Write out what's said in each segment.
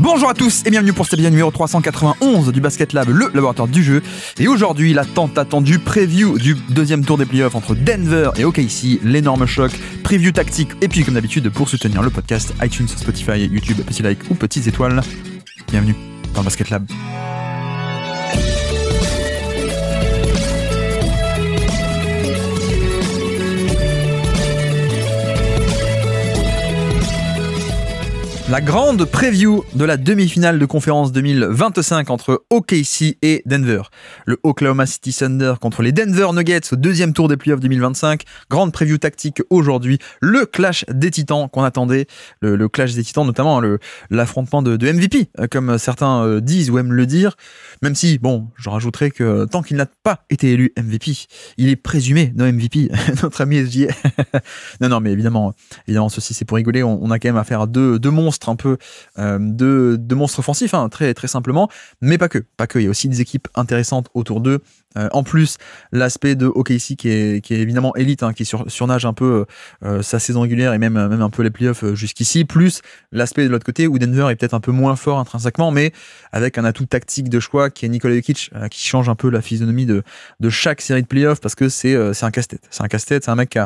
Bonjour à tous et bienvenue pour cet épisode numéro 391 du Basket Lab, le laboratoire du jeu. Et aujourd'hui, la tant attendue preview du deuxième tour des playoffs entre Denver et OKC, l'énorme choc, preview tactique et puis comme d'habitude pour soutenir le podcast, iTunes, Spotify, YouTube, petit like ou petites étoiles. Bienvenue dans le Basket Lab. La grande preview de la demi-finale de conférence 2025 entre OKC et Denver. Le Oklahoma City Thunder contre les Denver Nuggets au deuxième tour des playoffs 2025. Grande preview tactique aujourd'hui. Le clash des titans qu'on attendait. Le clash des titans, notamment l'affrontement de MVP, comme certains disent ou aiment le dire. Même si, bon, je rajouterais que tant qu'il n'a pas été élu MVP, il est présumé non MVP, notre ami SGA. non, mais évidemment, ceci c'est pour rigoler. On a quand même affaire à deux monstres un peu de monstres offensifs, hein, très, très simplement, mais pas que, il y a aussi des équipes intéressantes autour d'eux. En plus, l'aspect de OKC qui est évidemment élite, hein, qui surnage un peu sa saison régulière et même un peu les playoffs jusqu'ici, plus l'aspect de l'autre côté où Denver est peut-être un peu moins fort intrinsèquement, mais avec un atout tactique de choix qui est Nikola Jokic, qui change un peu la physionomie de chaque série de playoffs parce que c'est un casse-tête. C'est un mec qui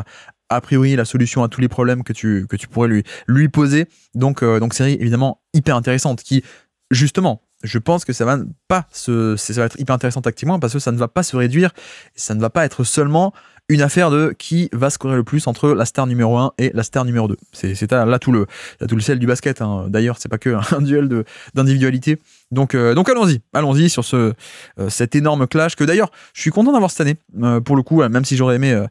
a priori la solution à tous les problèmes que tu pourrais lui poser. Donc série évidemment hyper intéressante qui, justement, je pense que ça va être hyper intéressant tactiquement parce que ça ne va pas se réduire, ça ne va pas être seulement une affaire de qui va scorer le plus entre la star numéro 1 et la star numéro 2. C'est là tout le sel du basket, hein. D'ailleurs, c'est pas que un duel d'individualité. Donc allons-y sur cet énorme clash que d'ailleurs, je suis content d'avoir cette année. Pour le coup, même si j'aurais aimé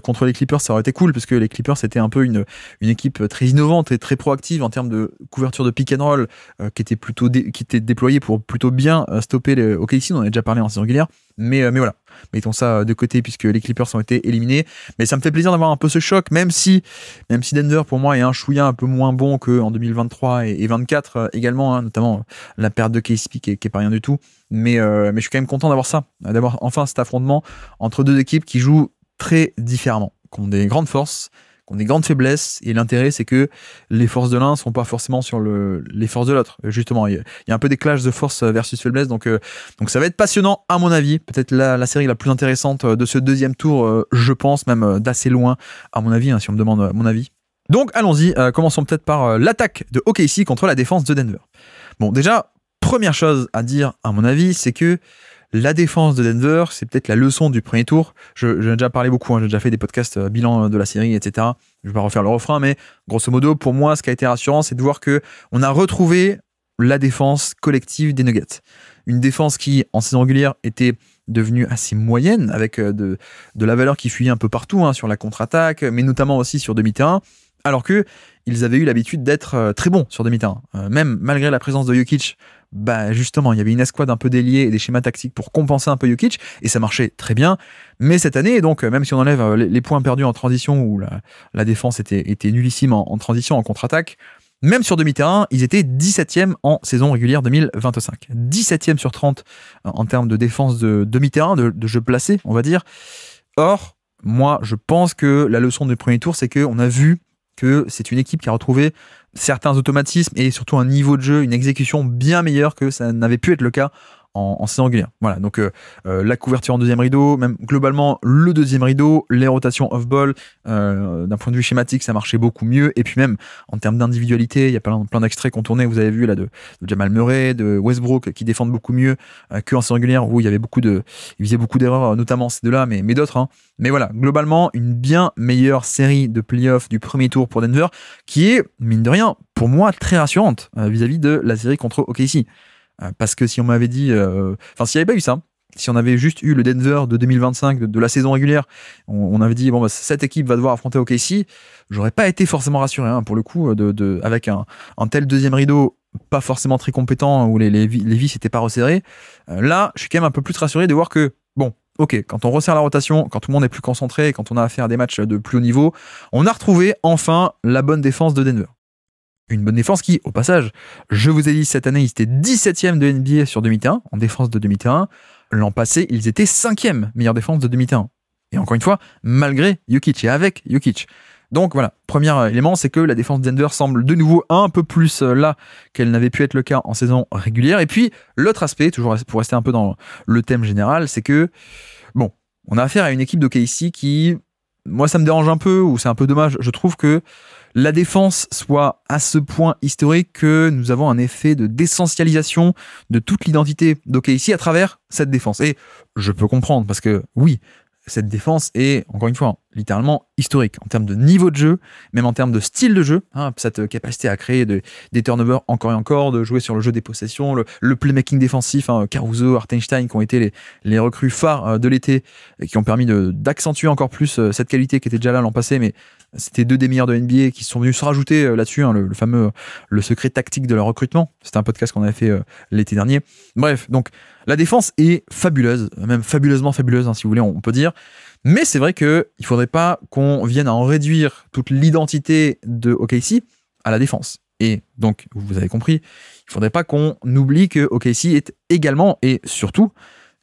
contre les Clippers, ça aurait été cool parce que les Clippers c'était un peu une équipe très innovante et très proactive en termes de couverture de pick and roll qui était déployée pour plutôt bien stopper les OKC. On en a déjà parlé en saison régulière. Mais voilà, mettons ça de côté puisque les Clippers ont été éliminés. Mais ça me fait plaisir d'avoir un peu ce choc, même si Denver pour moi est un chouïa un peu moins bon qu'en 2023 et 2024 également, hein, notamment la perte de KCP qui est pas rien du tout. Mais je suis quand même content d'avoir enfin cet affrontement entre deux équipes qui jouent très différemment, qui ont des grandes forces, qui ont des grandes faiblesses, et l'intérêt c'est que les forces de l'un ne sont pas forcément sur les forces de l'autre. Justement, il y a un peu des clashs de force versus faiblesse, donc ça va être passionnant à mon avis, peut-être la série la plus intéressante de ce deuxième tour, je pense, même d'assez loin à mon avis, hein, si on me demande mon avis. Donc allons-y, commençons peut-être par l'attaque de OKC contre la défense de Denver. Bon, déjà, première chose à dire à mon avis, c'est que la défense de Denver, c'est peut-être la leçon du premier tour. J'en ai déjà parlé beaucoup, hein, j'ai déjà fait des podcasts bilan de la série, etc. Je vais pas refaire le refrain, mais grosso modo, pour moi, ce qui a été rassurant, c'est de voir que on a retrouvé la défense collective des Nuggets. Une défense qui, en saison régulière, était devenue assez moyenne, avec de la valeur qui fuyait un peu partout, hein, sur la contre-attaque, mais notamment aussi sur demi-terrain, alors que ils avaient eu l'habitude d'être très bons sur demi-terrain. Même malgré la présence de Jokic, justement, il y avait une escouade un peu déliée et des schémas tactiques pour compenser un peu Jokic, et ça marchait très bien. Mais cette année, donc, même si on enlève les points perdus en transition, où la défense était nullissime en transition, en contre-attaque, même sur demi-terrain, ils étaient 17e en saison régulière 2025. 17e sur 30 en termes de défense de demi-terrain, de jeu placé, on va dire. Or, moi, je pense que la leçon du premier tour, c'est qu'on a vu que c'est une équipe qui a retrouvé certains automatismes et surtout un niveau de jeu, une exécution bien meilleure que ça n'avait pu être le cas en saison régulière. Voilà, donc la couverture en deuxième rideau, même globalement le deuxième rideau, les rotations off-ball, d'un point de vue schématique, ça marchait beaucoup mieux. Et puis même en termes d'individualité, il y a plein d'extraits qu'on tournait, vous avez vu là de Jamal Murray, de Westbrook qui défendent beaucoup mieux qu'en saison régulière où il y avait ils faisaient beaucoup d'erreurs, notamment ces deux-là, mais d'autres. Hein. Mais voilà, globalement, une bien meilleure série de playoffs du premier tour pour Denver qui est, mine de rien, pour moi, très rassurante vis-à-vis de la série contre OKC. Parce que si on m'avait dit... s'il n'y avait pas eu ça, si on avait juste eu le Denver de 2025, de la saison régulière, on avait dit, cette équipe va devoir affronter OKC, j'aurais pas été forcément rassuré, hein, pour le coup, avec un tel deuxième rideau pas forcément très compétent, où les vis n'étaient pas resserrés. Là, je suis quand même un peu plus rassuré de voir que, ok, quand on resserre la rotation, quand tout le monde est plus concentré, quand on a affaire à des matchs de plus haut niveau, on a retrouvé enfin la bonne défense de Denver. Une bonne défense qui, au passage, je vous ai dit, cette année, ils étaient 17e de NBA sur demi-terrain, en défense de demi-terrain. L'an passé, ils étaient 5e meilleure défense de demi-terrain. Et encore une fois, malgré Jokic et avec Jokic. Donc voilà, premier élément, c'est que la défense de Denver semble de nouveau un peu plus là qu'elle n'avait pu être le cas en saison régulière. Et puis l'autre aspect, toujours pour rester un peu dans le thème général, c'est que, bon, on a affaire à une équipe d'OKC qui, moi ça me dérange un peu, ou c'est un peu dommage, je trouve que la défense soit à ce point historique que nous avons un effet de d'essentialisation de toute l'identité d'OKC à travers cette défense. Et je peux comprendre, parce que oui, cette défense est, encore une fois, littéralement historique en termes de niveau de jeu, même en termes de style de jeu, hein, cette capacité à créer des turnovers encore et encore, de jouer sur le jeu des possessions, le playmaking défensif, hein, Caruso, Hartenstein qui ont été les recrues phares de l'été et qui ont permis d'accentuer encore plus cette qualité qui était déjà là l'an passé, mais c'était 2 des meilleurs de NBA qui sont venus se rajouter là-dessus, hein, le fameux le secret tactique de leur recrutement. C'était un podcast qu'on avait fait l'été dernier. Bref, donc la défense est fabuleuse, même fabuleusement fabuleuse, hein, si vous voulez, on peut dire. Mais c'est vrai qu'il ne faudrait pas qu'on vienne à en réduire toute l'identité de OKC à la défense. Et donc, vous avez compris, il ne faudrait pas qu'on oublie que OKC est également et surtout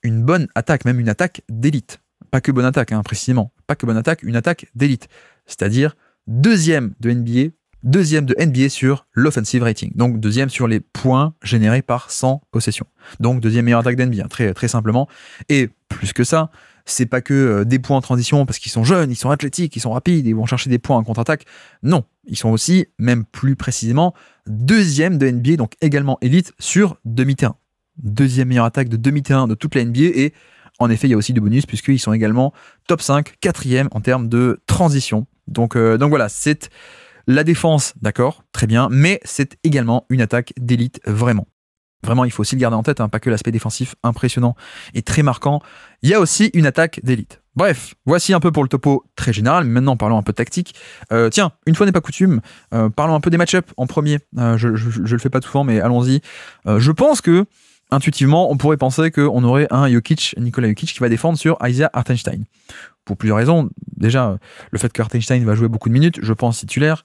une bonne attaque, même une attaque d'élite. Pas que bonne attaque, hein, précisément. Pas que bonne attaque, une attaque d'élite. C'est-à-dire deuxième de NBA sur l'offensive rating. Donc deuxième sur les points générés par 100 possessions. Donc deuxième meilleure attaque d'NBA, très, très simplement. Et plus que ça, c'est pas que des points en transition parce qu'ils sont jeunes, ils sont athlétiques, ils sont rapides, ils vont chercher des points en contre-attaque. Non, ils sont aussi, même plus précisément, deuxième de NBA, donc également élite sur demi-terrain. Deuxième meilleure attaque de demi-terrain de toute la NBA et en effet, il y a aussi du bonus puisqu'ils sont également top 5, quatrième en termes de transition. Donc voilà, c'est la défense, d'accord, très bien, mais c'est également une attaque d'élite, vraiment. Vraiment, il faut aussi le garder en tête, hein, pas que l'aspect défensif impressionnant et très marquant, il y a aussi une attaque d'élite. Bref, voici un peu pour le topo très général, mais maintenant parlons un peu de tactique. Tiens, une fois n'est pas coutume, parlons un peu des match-ups en premier. Je le fais pas souvent, mais allons-y. Je pense que intuitivement, on pourrait penser qu'on aurait un Nikola Jokic qui va défendre sur Isaiah Hartenstein. Pour plusieurs raisons. Déjà, le fait que Hartenstein va jouer beaucoup de minutes, je pense titulaire,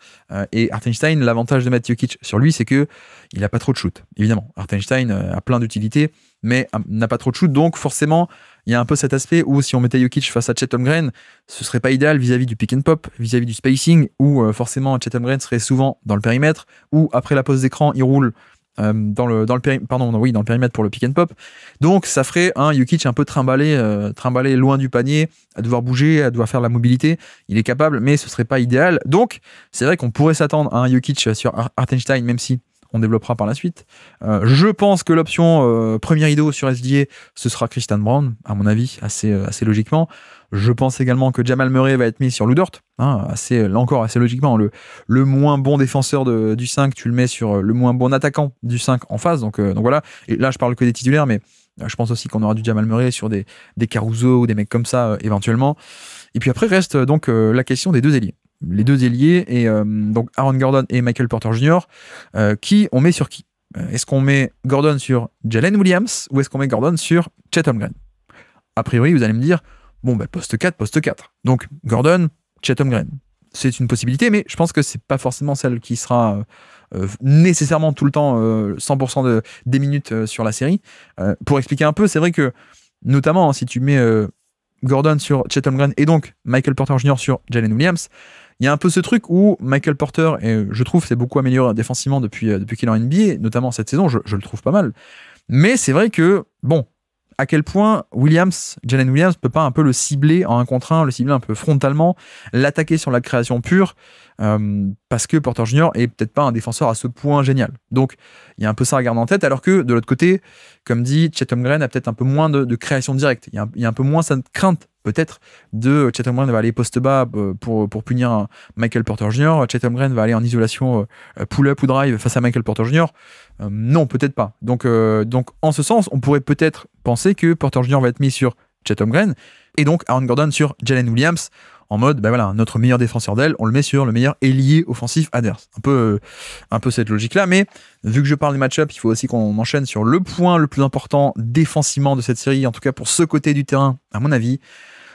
et Hartenstein, l'avantage de mettre Jokic sur lui, c'est que il n'a pas trop de shoot. Évidemment, Hartenstein a plein d'utilités, mais n'a pas trop de shoot, donc forcément, il y a un peu cet aspect où si on mettait Jokic face à Chet Holmgren, ce serait pas idéal vis-à-dans du pick and pop, vis-à-vis du spacing, où forcément Chet Holmgren serait souvent dans le périmètre, ou après la pause d'écran, il roule dans le périmètre pour le pick and pop. Donc ça ferait un Jokic un peu trimballé loin du panier, à devoir bouger, à devoir faire la mobilité. Il est capable, mais ce serait pas idéal. Donc c'est vrai qu'on pourrait s'attendre à un Jokic sur Hartenstein, même si on développera par la suite. Je pense que l'option premier rideau sur SGA, ce sera Christian Brown, à mon avis, assez logiquement. Je pense également que Jamal Murray va être mis sur Lou Dort, hein, là encore assez logiquement. Le moins bon défenseur du 5, tu le mets sur le moins bon attaquant du 5 en face. Donc voilà. Et là, je parle que des titulaires, mais je pense aussi qu'on aura du Jamal Murray sur des Caruso ou des mecs comme ça éventuellement. Et puis après, reste donc la question des deux ailiers. Les deux ailiers, et donc Aaron Gordon et Michael Porter Jr., qui on met sur qui? Est-ce qu'on met Gordon sur Jalen Williams ou est-ce qu'on met Gordon sur Chet Holmgren? A priori, vous allez me dire, bon, poste 4. Donc, Gordon, Chet Holmgren. C'est une possibilité, mais je pense que c'est pas forcément celle qui sera nécessairement tout le temps 100% des minutes sur la série. Pour expliquer un peu, c'est vrai que, notamment, si tu mets Gordon sur Chet Holmgren et donc Michael Porter Jr. sur Jalen Williams, il y a un peu ce truc où Michael Porter, et je trouve s'est beaucoup amélioré défensivement depuis qu'il est en NBA, notamment cette saison, je le trouve pas mal. Mais c'est vrai que, bon, à quel point Jalen Williams peut pas un peu le cibler en 1 contre 1, le cibler un peu frontalement, l'attaquer sur la création pure, parce que Porter Jr. est peut-être pas un défenseur à ce point génial. Donc il y a un peu ça à garder en tête, alors que de l'autre côté, comme dit, Chet Holmgren a peut-être un peu moins de création directe. Il y a un peu moins cette crainte peut-être de Chet Holmgren va aller poste bas pour punir Michael Porter Jr. Chet Holmgren va aller en isolation pull-up ou drive face à Michael Porter Jr. Non, peut-être pas. Donc en ce sens, on pourrait peut-être penser que Porter Jr. va être mis sur Chet Holmgren et donc Aaron Gordon sur Jalen Williams en mode, notre meilleur défenseur d'aile, on le met sur le meilleur ailier offensif adverse. Un peu cette logique-là, mais vu que je parle des match-ups, il faut aussi qu'on enchaîne sur le point le plus important défensivement de cette série, en tout cas pour ce côté du terrain, à mon avis,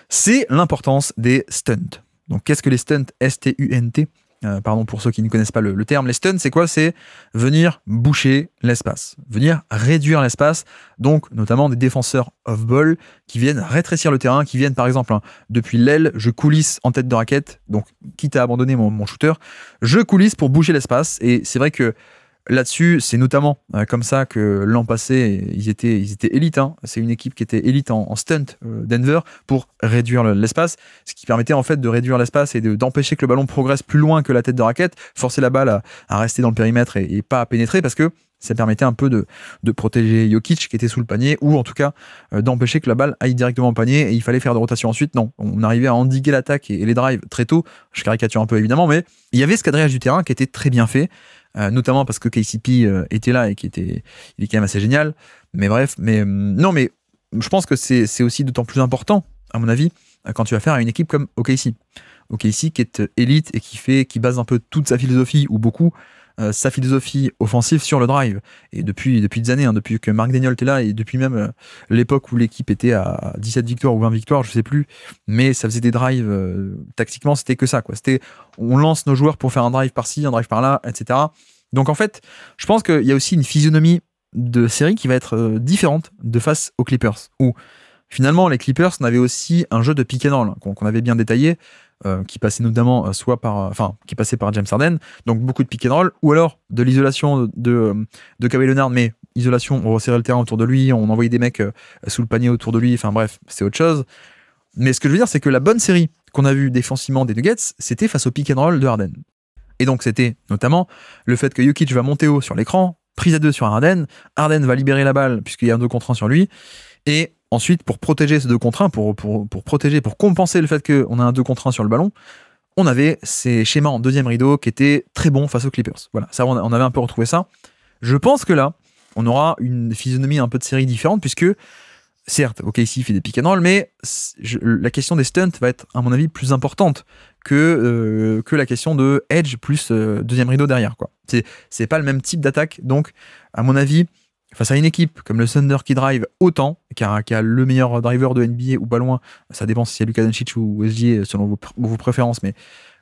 c'est l'importance des stunts. Donc qu'est-ce que les stunts? STUNT? C'est une possibilité, mais je pense que c'est pas forcément celle qui sera pardon pour ceux qui ne connaissent pas le terme, les stunts, c'est quoi? C'est venir boucher l'espace, venir réduire l'espace, donc notamment des défenseurs off-ball qui viennent rétrécir le terrain, qui viennent par exemple, depuis l'aile, je coulisse en tête de raquette, donc quitte à abandonner mon shooter, je coulisse pour boucher l'espace, et c'est vrai que là-dessus, c'est notamment comme ça que l'an passé, ils étaient élites. Hein. C'est une équipe qui était élite en stunt, Denver, pour réduire l'espace, ce qui permettait en fait de réduire l'espace et d'empêcher que le ballon progresse plus loin que la tête de raquette, forcer la balle à rester dans le périmètre et pas à pénétrer, parce que ça permettait un peu de protéger Jokic qui était sous le panier, ou en tout cas d'empêcher que la balle aille directement au panier, et il fallait faire de rotation ensuite. Non, on arrivait à endiguer l'attaque et les drives très tôt, je caricature un peu évidemment, mais il y avait ce quadrillage du terrain qui était très bien fait, notamment parce que KCP était là et il est quand même assez génial, mais bref, non, mais je pense que c'est aussi d'autant plus important, à mon avis, quand tu vas faire à une équipe comme OKC qui est élite et qui base un peu toute sa philosophie, ou beaucoup, sa philosophie offensive sur le drive. Et depuis des années, hein, depuis que Mark Daigneault était là, et depuis même l'époque où l'équipe était à 17 victoires ou 20 victoires, je sais plus, mais ça faisait des drives, tactiquement, c'était que ça, quoi. On lance nos joueurs pour faire un drive par-ci, un drive par-là, etc. Donc en fait, je pense qu'il y a aussi une physionomie de série qui va être différente de face aux Clippers, où finalement les Clippers n'avaient aussi un jeu de pick and roll qu'on avait bien détaillé, qui passait notamment qui passait par James Harden, donc beaucoup de pick and roll, ou alors de l'isolation de Kawhi Leonard, mais isolation, on resserrait le terrain autour de lui, on envoyait des mecs sous le panier autour de lui, enfin bref, c'est autre chose. Mais ce que je veux dire, c'est que la bonne série qu'on a vue défensivement des Nuggets, c'était face au pick and roll de Harden. Et donc c'était notamment le fait que Jokic va monter haut sur l'écran, prise à 2 sur Harden va libérer la balle puisqu'il y a un 2 contre 1 sur lui, et ensuite, pour protéger ce 2 contre 1, pour compenser le fait qu'on a un 2 contre 1 sur le ballon, on avait ces schémas en deuxième rideau qui étaient très bons face aux Clippers. Voilà, ça, on avait un peu retrouvé ça. Je pense que là, on aura une physionomie un peu de série différente, puisque, certes, OKC fait des pick and roll, mais la question des stunts va être, à mon avis, plus importante que la question de edge plus deuxième rideau derrière, quoi. C'est pas le même type d'attaque, donc, à mon avis, face à une équipe comme le Thunder qui drive autant, qui a le meilleur driver de NBA ou pas loin, ça dépend si c'est Luka Doncic ou SGA selon vos préférences, mais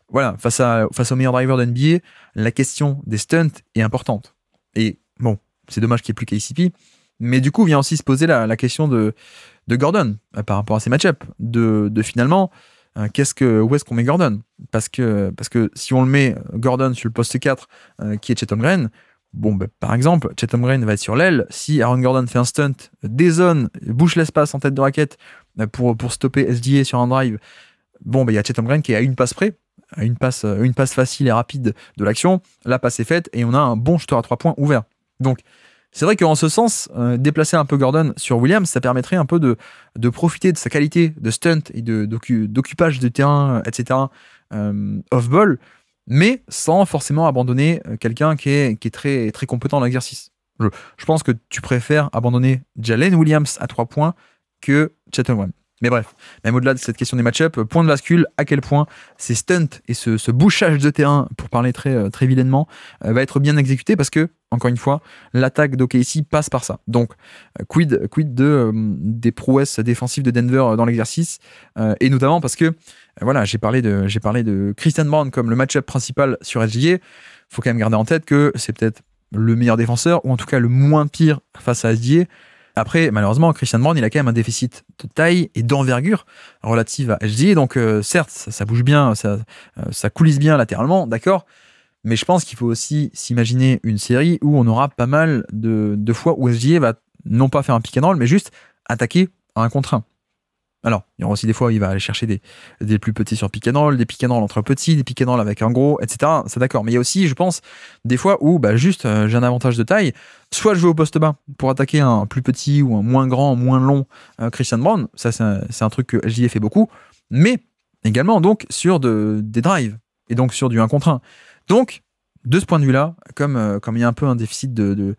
voilà, face au meilleur driver de NBA, la question des stunts est importante. Et bon, c'est dommage qu'il n'y ait plus KCP, mais du coup vient aussi se poser la question de Gordon par rapport à ces match-ups, de finalement où est-ce qu'on met Gordon, parce que si on le met Gordon sur le poste 4 qui est Chet Holmgren, bon, bah, par exemple, Chet Holmgren va être sur l'aile. Si Aaron Gordon fait un stunt, dézone, bouche l'espace en tête de raquette pour stopper SGA sur un drive, bon, bah, y a Chet Holmgren qui est à une passe près, à une passe facile et rapide de l'action. La passe est faite et on a un bon shooter à 3 points ouvert. Donc, c'est vrai qu'en ce sens, déplacer un peu Gordon sur Williams, ça permettrait un peu de profiter de sa qualité de stunt et d'occupage de terrain, etc., off-ball, mais sans forcément abandonner quelqu'un qui est très, très compétent dans l'exercice. Je pense que tu préfères abandonner Jalen Williams à 3 points que Chet Holmgren. Mais bref, même au-delà de cette question des match-up, point de bascule, à quel point ces stunts et ce bouchage de terrain, pour parler très, très vilainement, va être bien exécuté, parce que, encore une fois, l'attaque d'OKC passe par ça. Donc, quid des prouesses défensives de Denver dans l'exercice, et notamment parce que, voilà, j'ai parlé de Christian Brown comme le match-up principal sur SGA. Il faut quand même garder en tête que c'est peut-être le meilleur défenseur, ou en tout cas le moins pire face à SGA. Après, malheureusement, Christian Brown, il a quand même un déficit de taille et d'envergure relative à SGA. Donc, certes, ça bouge bien, ça coulisse bien latéralement, d'accord. Mais je pense qu'il faut aussi s'imaginer une série où on aura pas mal de fois où SGA va non pas faire un pick and roll, mais juste attaquer à 1 contre 1. Alors, il y aura aussi des fois où il va aller chercher des plus petits sur pick and roll, des pick and roll entre petits, des pick and roll avec un gros, etc. C'est d'accord. Mais il y a aussi, je pense, des fois où juste j'ai un avantage de taille. Soit je vais au poste bas pour attaquer un plus petit ou un moins grand, moins long Christian Brown. Ça, c'est un truc que SGA fait beaucoup. Mais également, donc, sur des drives. Et donc, sur du 1 contre 1. Donc, de ce point de vue-là, comme il y a un peu un déficit de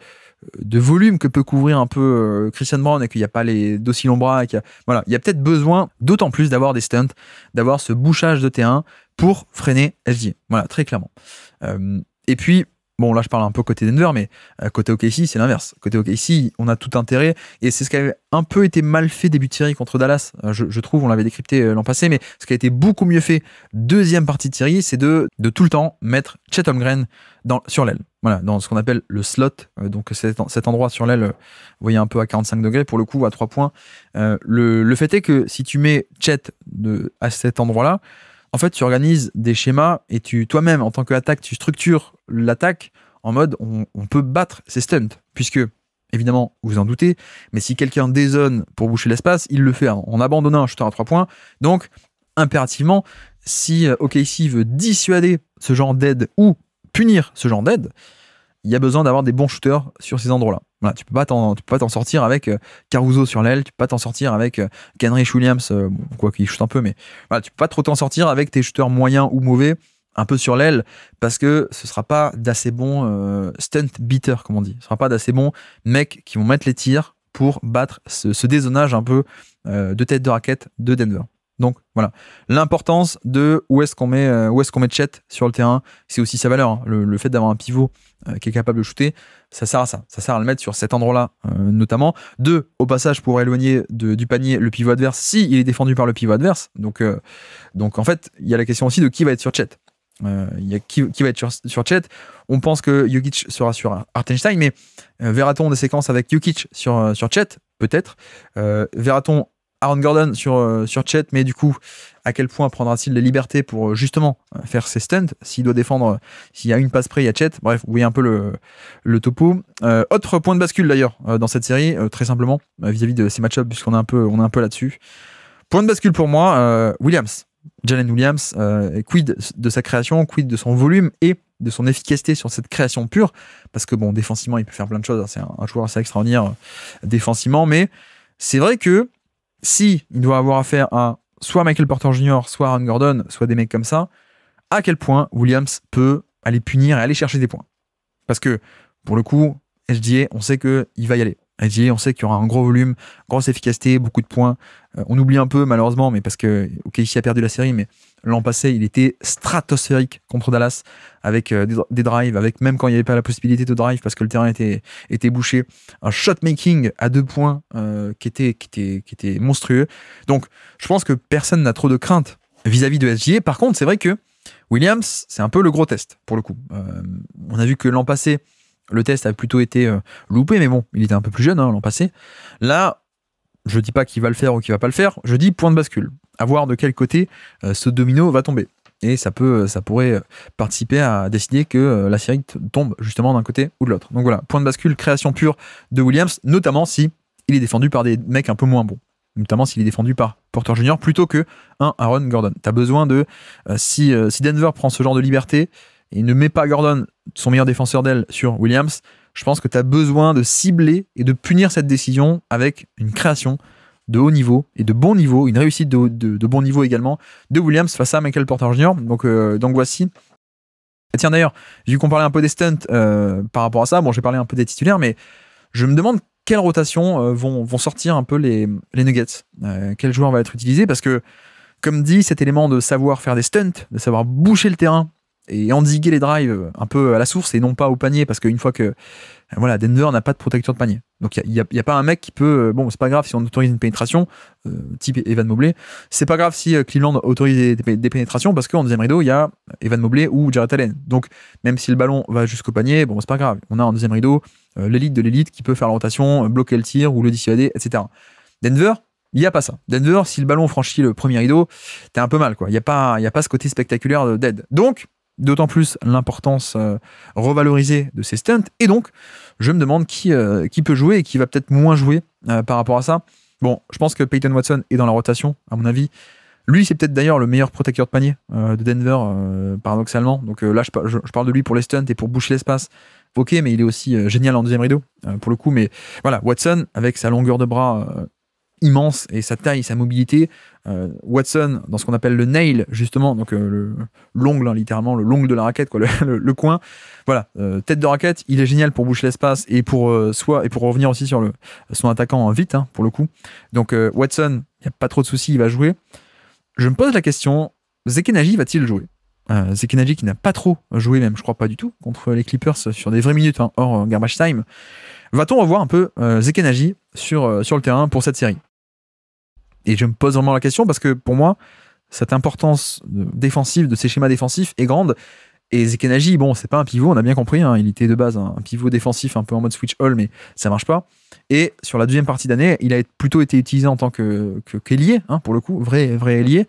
volume que peut couvrir un peu Christian Brown, et qu'il n'y a pas d'aussi longs bras, il y a peut-être besoin d'autant plus d'avoir des stunts, d'avoir ce bouchage de terrain pour freiner SGA. Voilà, très clairement. Et puis, Bon, là, je parle un peu côté Denver, mais côté OKC, c'est l'inverse. Côté OKC, on a tout intérêt, et c'est ce qui avait un peu été mal fait début de série contre Dallas, je trouve, on l'avait décrypté l'an passé, mais ce qui a été beaucoup mieux fait deuxième partie de série, c'est de tout le temps mettre Chet Holmgren sur l'aile. Voilà, dans ce qu'on appelle le slot, donc cet endroit sur l'aile, vous voyez un peu à 45 degrés, pour le coup, à 3 points. Le fait est que si tu mets Chet à cet endroit-là, en fait, tu organises des schémas et toi-même, en tant qu'attaque, tu structures l'attaque en mode on peut battre ces stunts. Puisque, évidemment, vous en doutez, mais si quelqu'un dézone pour boucher l'espace, il le fait en abandonnant un shooter à 3 points. Donc, impérativement, si OKC veut dissuader ce genre d'aide ou punir ce genre d'aide, il y a besoin d'avoir des bons shooters sur ces endroits-là. Voilà, tu peux pas t'en sortir avec Caruso sur l'aile, tu peux pas t'en sortir avec Kenrich Williams, quoi qu'il shoot un peu, mais voilà, tu peux pas trop t'en sortir avec tes shooters moyens ou mauvais, un peu sur l'aile, parce que ce sera pas d'assez bons stunt beaters, comme on dit. Ce sera pas d'assez bons mecs qui vont mettre les tirs pour battre ce dézonage un peu de tête de raquette de Denver. Donc voilà, l'importance de où est-ce qu'on met Chet sur le terrain, c'est aussi sa valeur. Hein. Le fait d'avoir un pivot qui est capable de shooter, ça sert à ça. Ça sert à le mettre sur cet endroit-là notamment. Au passage, pour éloigner du panier le pivot adverse, si il est défendu par le pivot adverse. Donc en fait, il y a la question aussi de qui va être sur Chet. Il y a qui va être sur Chet. On pense que Jokic sera sur Hartenstein, mais verra-t-on des séquences avec Jokic sur Chet? Peut-être. Verra-t-on Aaron Gordon sur Chet, mais du coup, à quel point prendra-t-il les libertés pour justement faire ses stunts? S'il doit défendre, s'il y a une passe près, il y a Chet. Bref, vous voyez un peu le topo. Autre point de bascule d'ailleurs dans cette série, très simplement, vis-à-vis de ces match-ups, puisqu'on est un peu là-dessus. Point de bascule pour moi, Jalen Williams, quid de sa création, quid de son volume et de son efficacité sur cette création pure, parce que bon, défensivement, il peut faire plein de choses, hein, c'est un joueur assez extraordinaire défensivement, mais c'est vrai que si il doit avoir affaire à soit Michael Porter Jr., soit Aaron Gordon, soit des mecs comme ça, à quel point Williams peut aller punir et aller chercher des points. Parce que, pour le coup, SGA, on sait qu'il va y aller. SGA, on sait qu'il y aura un gros volume, grosse efficacité, beaucoup de points. On oublie un peu, malheureusement, mais parce que OKC a perdu la série, mais l'an passé, il était stratosphérique contre Dallas, avec des drives, avec même quand il n'y avait pas la possibilité de drive, parce que le terrain était bouché. Un shot-making à 2 points qui était monstrueux. Donc, je pense que personne n'a trop de crainte vis-à-vis de SGA. Par contre, c'est vrai que Williams, c'est un peu le gros test, pour le coup. On a vu que l'an passé, le test a plutôt été loupé, mais bon, il était un peu plus jeune l'an passé. Là, je dis pas qu'il va le faire ou qu'il va pas le faire, je dis point de bascule. À voir de quel côté ce domino va tomber. Et ça pourrait participer à décider que la série tombe justement d'un côté ou de l'autre. Donc voilà, point de bascule, création pure de Williams, notamment si il est défendu par des mecs un peu moins bons. Notamment s'il est défendu par Porter Jr. plutôt que un Aaron Gordon. T'as besoin de... si Denver prend ce genre de liberté et ne met pas Gordon, son meilleur défenseur d'aile, sur Williams, je pense que tu as besoin de cibler et de punir cette décision avec une création de haut niveau et de bon niveau, une réussite de bon niveau également de Williams face à Michael Porter Jr. Donc voici. Et tiens d'ailleurs, j'ai vu qu'on parlait un peu des stunts par rapport à ça. Bon, j'ai parlé un peu des titulaires, mais je me demande quelle rotation vont sortir un peu les Nuggets. Quel joueur va être utilisé? Parce que, comme dit, cet élément de savoir faire des stunts, de savoir boucher le terrain et endiguer les drives un peu à la source et non pas au panier, parce qu'une fois que voilà, Denver n'a pas de protecteur de panier, donc il y a pas un mec qui peut, bon, c'est pas grave si on autorise une pénétration type Evan Mobley, c'est pas grave si Cleveland autorise des pénétrations, parce qu'en deuxième rideau il y a Evan Mobley ou Jarrett Allen, donc même si le ballon va jusqu'au panier, bon, c'est pas grave, on a en deuxième rideau l'élite de l'élite qui peut faire la rotation, bloquer le tir ou le dissuader, etc. Denver, il n'y a pas ça. Denver, si le ballon franchit le premier rideau, t'es un peu mal, quoi. Il n'y a pas ce côté spectaculaire d'aide. Donc, d'autant plus l'importance revalorisée de ces stunts. Et donc, je me demande qui peut jouer et qui va peut-être moins jouer par rapport à ça. Bon, je pense que Peyton Watson est dans la rotation, à mon avis. Lui, c'est peut-être d'ailleurs le meilleur protecteur de panier de Denver, paradoxalement. Donc là, je parle de lui pour les stunts et pour boucher l'espace. Ok, mais il est aussi génial en deuxième rideau, pour le coup. Mais voilà, Watson, avec sa longueur de bras immense et sa taille, sa mobilité. Watson, dans ce qu'on appelle le nail, justement, donc l'ongle, hein, littéralement, le l'ongle de la raquette, quoi, le coin. Voilà, tête de raquette, il est génial pour boucher l'espace et pour revenir aussi sur son attaquant vite, hein, pour le coup. Donc Watson, il n'y a pas trop de soucis, il va jouer. Je me pose la question, Zekenaji va-t-il jouer? Zekenaji qui n'a pas trop joué, même je crois pas du tout, contre les Clippers sur des vraies minutes, hein, hors garbage time. Va-t-on revoir un peu Zekenaji sur le terrain pour cette série? Et je me pose vraiment la question parce que pour moi, cette importance défensive de ces schémas défensifs est grande. Et Zekenaji, bon, c'est pas un pivot, on a bien compris, hein, il était de base un pivot défensif un peu en mode switch all, mais ça marche pas. Et sur la deuxième partie d'année, il a plutôt été utilisé en tant qu'ailier, hein, pour le coup, vrai ailier.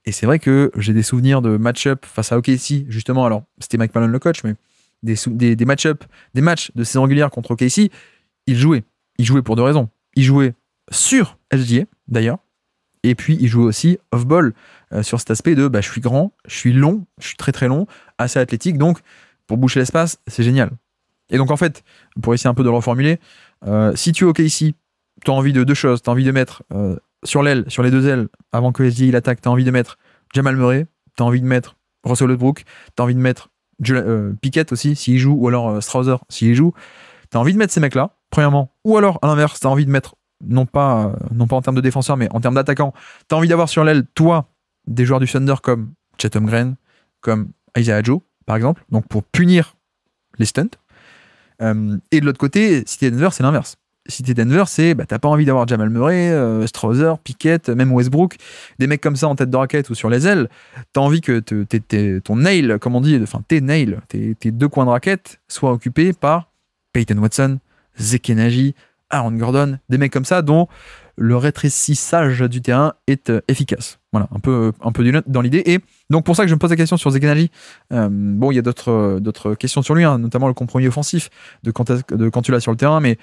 Et c'est vrai que j'ai des souvenirs de match-up face à OKC, justement, alors c'était Mike Malone le coach, mais des match-up, des matchs de saison régulière contre OKC, il jouait pour deux raisons. Il jouait sur SGA, d'ailleurs, et puis il jouait aussi off-ball, sur cet aspect de je suis grand, je suis long, je suis très très long, assez athlétique, donc pour boucher l'espace, c'est génial. Et donc en fait, pour essayer un peu de le reformuler, si tu es OKC, tu as envie de deux choses, tu as envie de mettre sur les deux ailes, avant que SGA il attaque, tu as envie de mettre Jamal Murray, tu as envie de mettre Russell Westbrook, tu as envie de mettre Pickett aussi, s'il joue, ou alors Strouser, s'il joue. Tu as envie de mettre ces mecs-là, premièrement, ou alors à l'inverse, tu as envie de mettre, non pas en termes de défenseurs, mais en termes d'attaquants, tu as envie d'avoir sur l'aile, toi, des joueurs du Thunder comme Chet Holmgren, comme Isaiah Joe, par exemple, donc pour punir les stunts. Et de l'autre côté, si t'es Denver, c'est l'inverse. Si t'es Denver, c'est t'as pas envie d'avoir Jamal Murray, Strouser, Pickett, même Westbrook, des mecs comme ça en tête de raquette ou sur les ailes. T'as envie que ton nail, comme on dit, enfin tes nails, tes deux coins de raquette soient occupés par Peyton Watson, Zekenaji, Aaron Gordon, des mecs comme ça dont le rétrécissage du terrain est efficace. Voilà, un peu dans l'idée. Et donc pour ça que je me pose la question sur Zekenaji. Bon, il y a d'autres questions sur lui, hein, notamment le compromis offensif de quand tu l'as sur le terrain, mais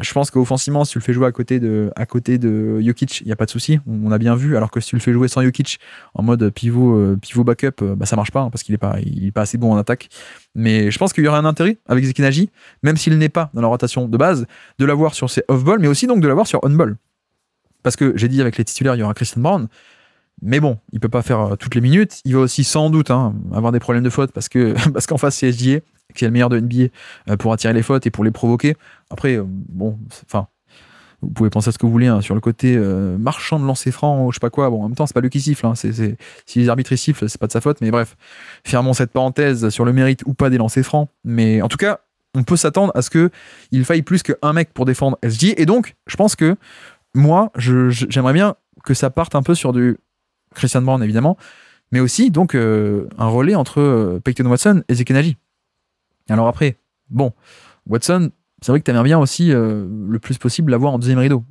je pense qu'offensivement, si tu le fais jouer à côté de Jokic, il n'y a pas de souci. On a bien vu. Alors que si tu le fais jouer sans Jokic en mode pivot backup, ça marche pas, hein, parce qu'il est pas assez bon en attaque. Mais je pense qu'il y aurait un intérêt avec Zekenaji, même s'il n'est pas dans la rotation de base, de l'avoir sur ses off-ball, mais aussi donc de l'avoir sur on-ball. Parce que j'ai dit avec les titulaires, il y aura Christian Brown. Mais bon, il peut pas faire toutes les minutes. Il va aussi sans doute avoir des problèmes de faute parce qu'en face c'est SGA qui est le meilleur de NBA pour attirer les fautes et pour les provoquer. Après, vous pouvez penser à ce que vous voulez, hein, sur le côté marchand de lancer franc ou je sais pas quoi. Bon, en même temps, c'est pas lui qui siffle. Hein, si les arbitres sifflent, c'est pas de sa faute. Mais bref, fermons cette parenthèse sur le mérite ou pas des lancers francs. Mais en tout cas, on peut s'attendre à ce qu'il faille plus qu'un mec pour défendre SGA. Et donc, je pense que moi, j'aimerais bien que ça parte un peu sur du Christian Brown, évidemment, mais aussi donc un relais entre Peyton Watson et Zekenaji. Alors après, bon, Watson, c'est vrai que t'aimerais bien aussi le plus possible l'avoir en deuxième rideau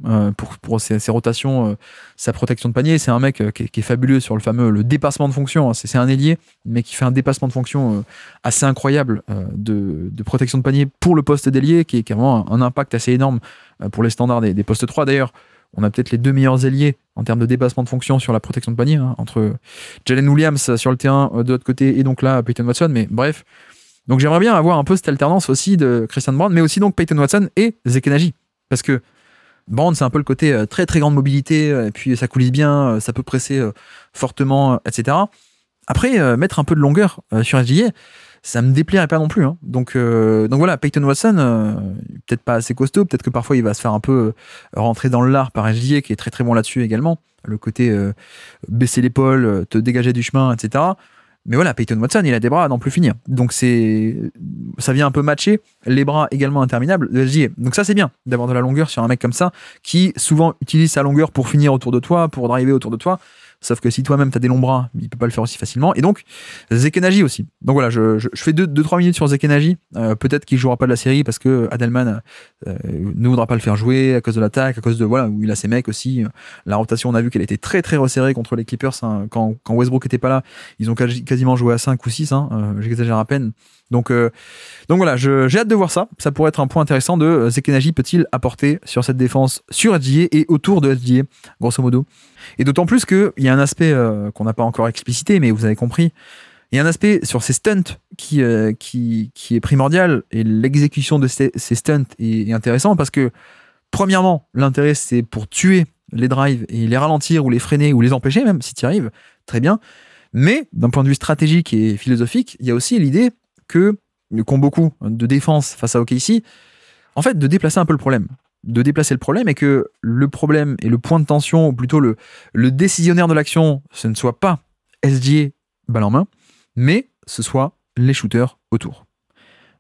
pour ses rotations, sa protection de panier. C'est un mec qui est fabuleux sur le dépassement de fonction, hein. C'est un ailier, mais qui fait un dépassement de fonction assez incroyable de protection de panier pour le poste d'ailier, qui a vraiment un impact assez énorme pour les standards des postes 3. D'ailleurs, on a peut-être les deux meilleurs ailiers en termes de dépassement de fonction sur la protection de panier, hein, entre Jalen Williams sur le terrain de l'autre côté et donc là Peyton Watson, mais bref. Donc j'aimerais bien avoir un peu cette alternance aussi de Christian Brown, mais aussi donc Peyton Watson et Zekenaji. Parce que Brown, c'est un peu le côté très très grande mobilité, et puis ça coulisse bien, ça peut presser fortement, etc. Après, mettre un peu de longueur sur SGA, ça me déplairait pas non plus, hein. Donc voilà, Peyton Watson, peut-être pas assez costaud, peut-être que parfois il va se faire un peu rentrer dans le lard par SGA, qui est très très bon là-dessus également. Le côté baisser l'épaule, te dégager du chemin, etc. Mais voilà, Peyton Watson, il a des bras à n'en plus finir. Donc ça vient un peu matcher les bras également interminables de SGA. Donc ça, c'est bien d'avoir de la longueur sur un mec comme ça, qui souvent utilise sa longueur pour finir autour de toi, pour driver autour de toi. Sauf que si toi-même t'as des longs bras, il peut pas le faire aussi facilement. Et donc, Zekenaji aussi. Donc voilà, je fais 2-3 minutes sur Zekenaji. Peut-être qu'il jouera pas de la série parce que Adelman ne voudra pas le faire jouer à cause de l'attaque, à cause de où il a ses mecs aussi. La rotation, on a vu qu'elle était très très resserrée contre les Clippers, hein. Quand Westbrook était pas là, ils ont quasiment joué à 5 ou 6, hein. J'exagère à peine. Donc voilà, j'ai hâte de voir ça. Ça pourrait être un point intéressant de Zekenaji peut-il apporter sur cette défense sur SGA et autour de SGA, grosso modo. Et d'autant plus qu'il y a un aspect qu'on n'a pas encore explicité, mais vous avez compris. Il y a un aspect sur ces stunts qui est primordial, et l'exécution de ces stunts est intéressant parce que, premièrement, l'intérêt c'est pour tuer les drives et les ralentir ou les freiner ou les empêcher, même si tu y arrives, très bien. Mais d'un point de vue stratégique et philosophique, il y a aussi l'idée qu'ont beaucoup de défense face à OKC, en fait, de déplacer un peu le problème. De déplacer le problème et que le problème et le point de tension, ou plutôt le décisionnaire de l'action, ce ne soit pas SGA balle en main, mais ce soit les shooters autour.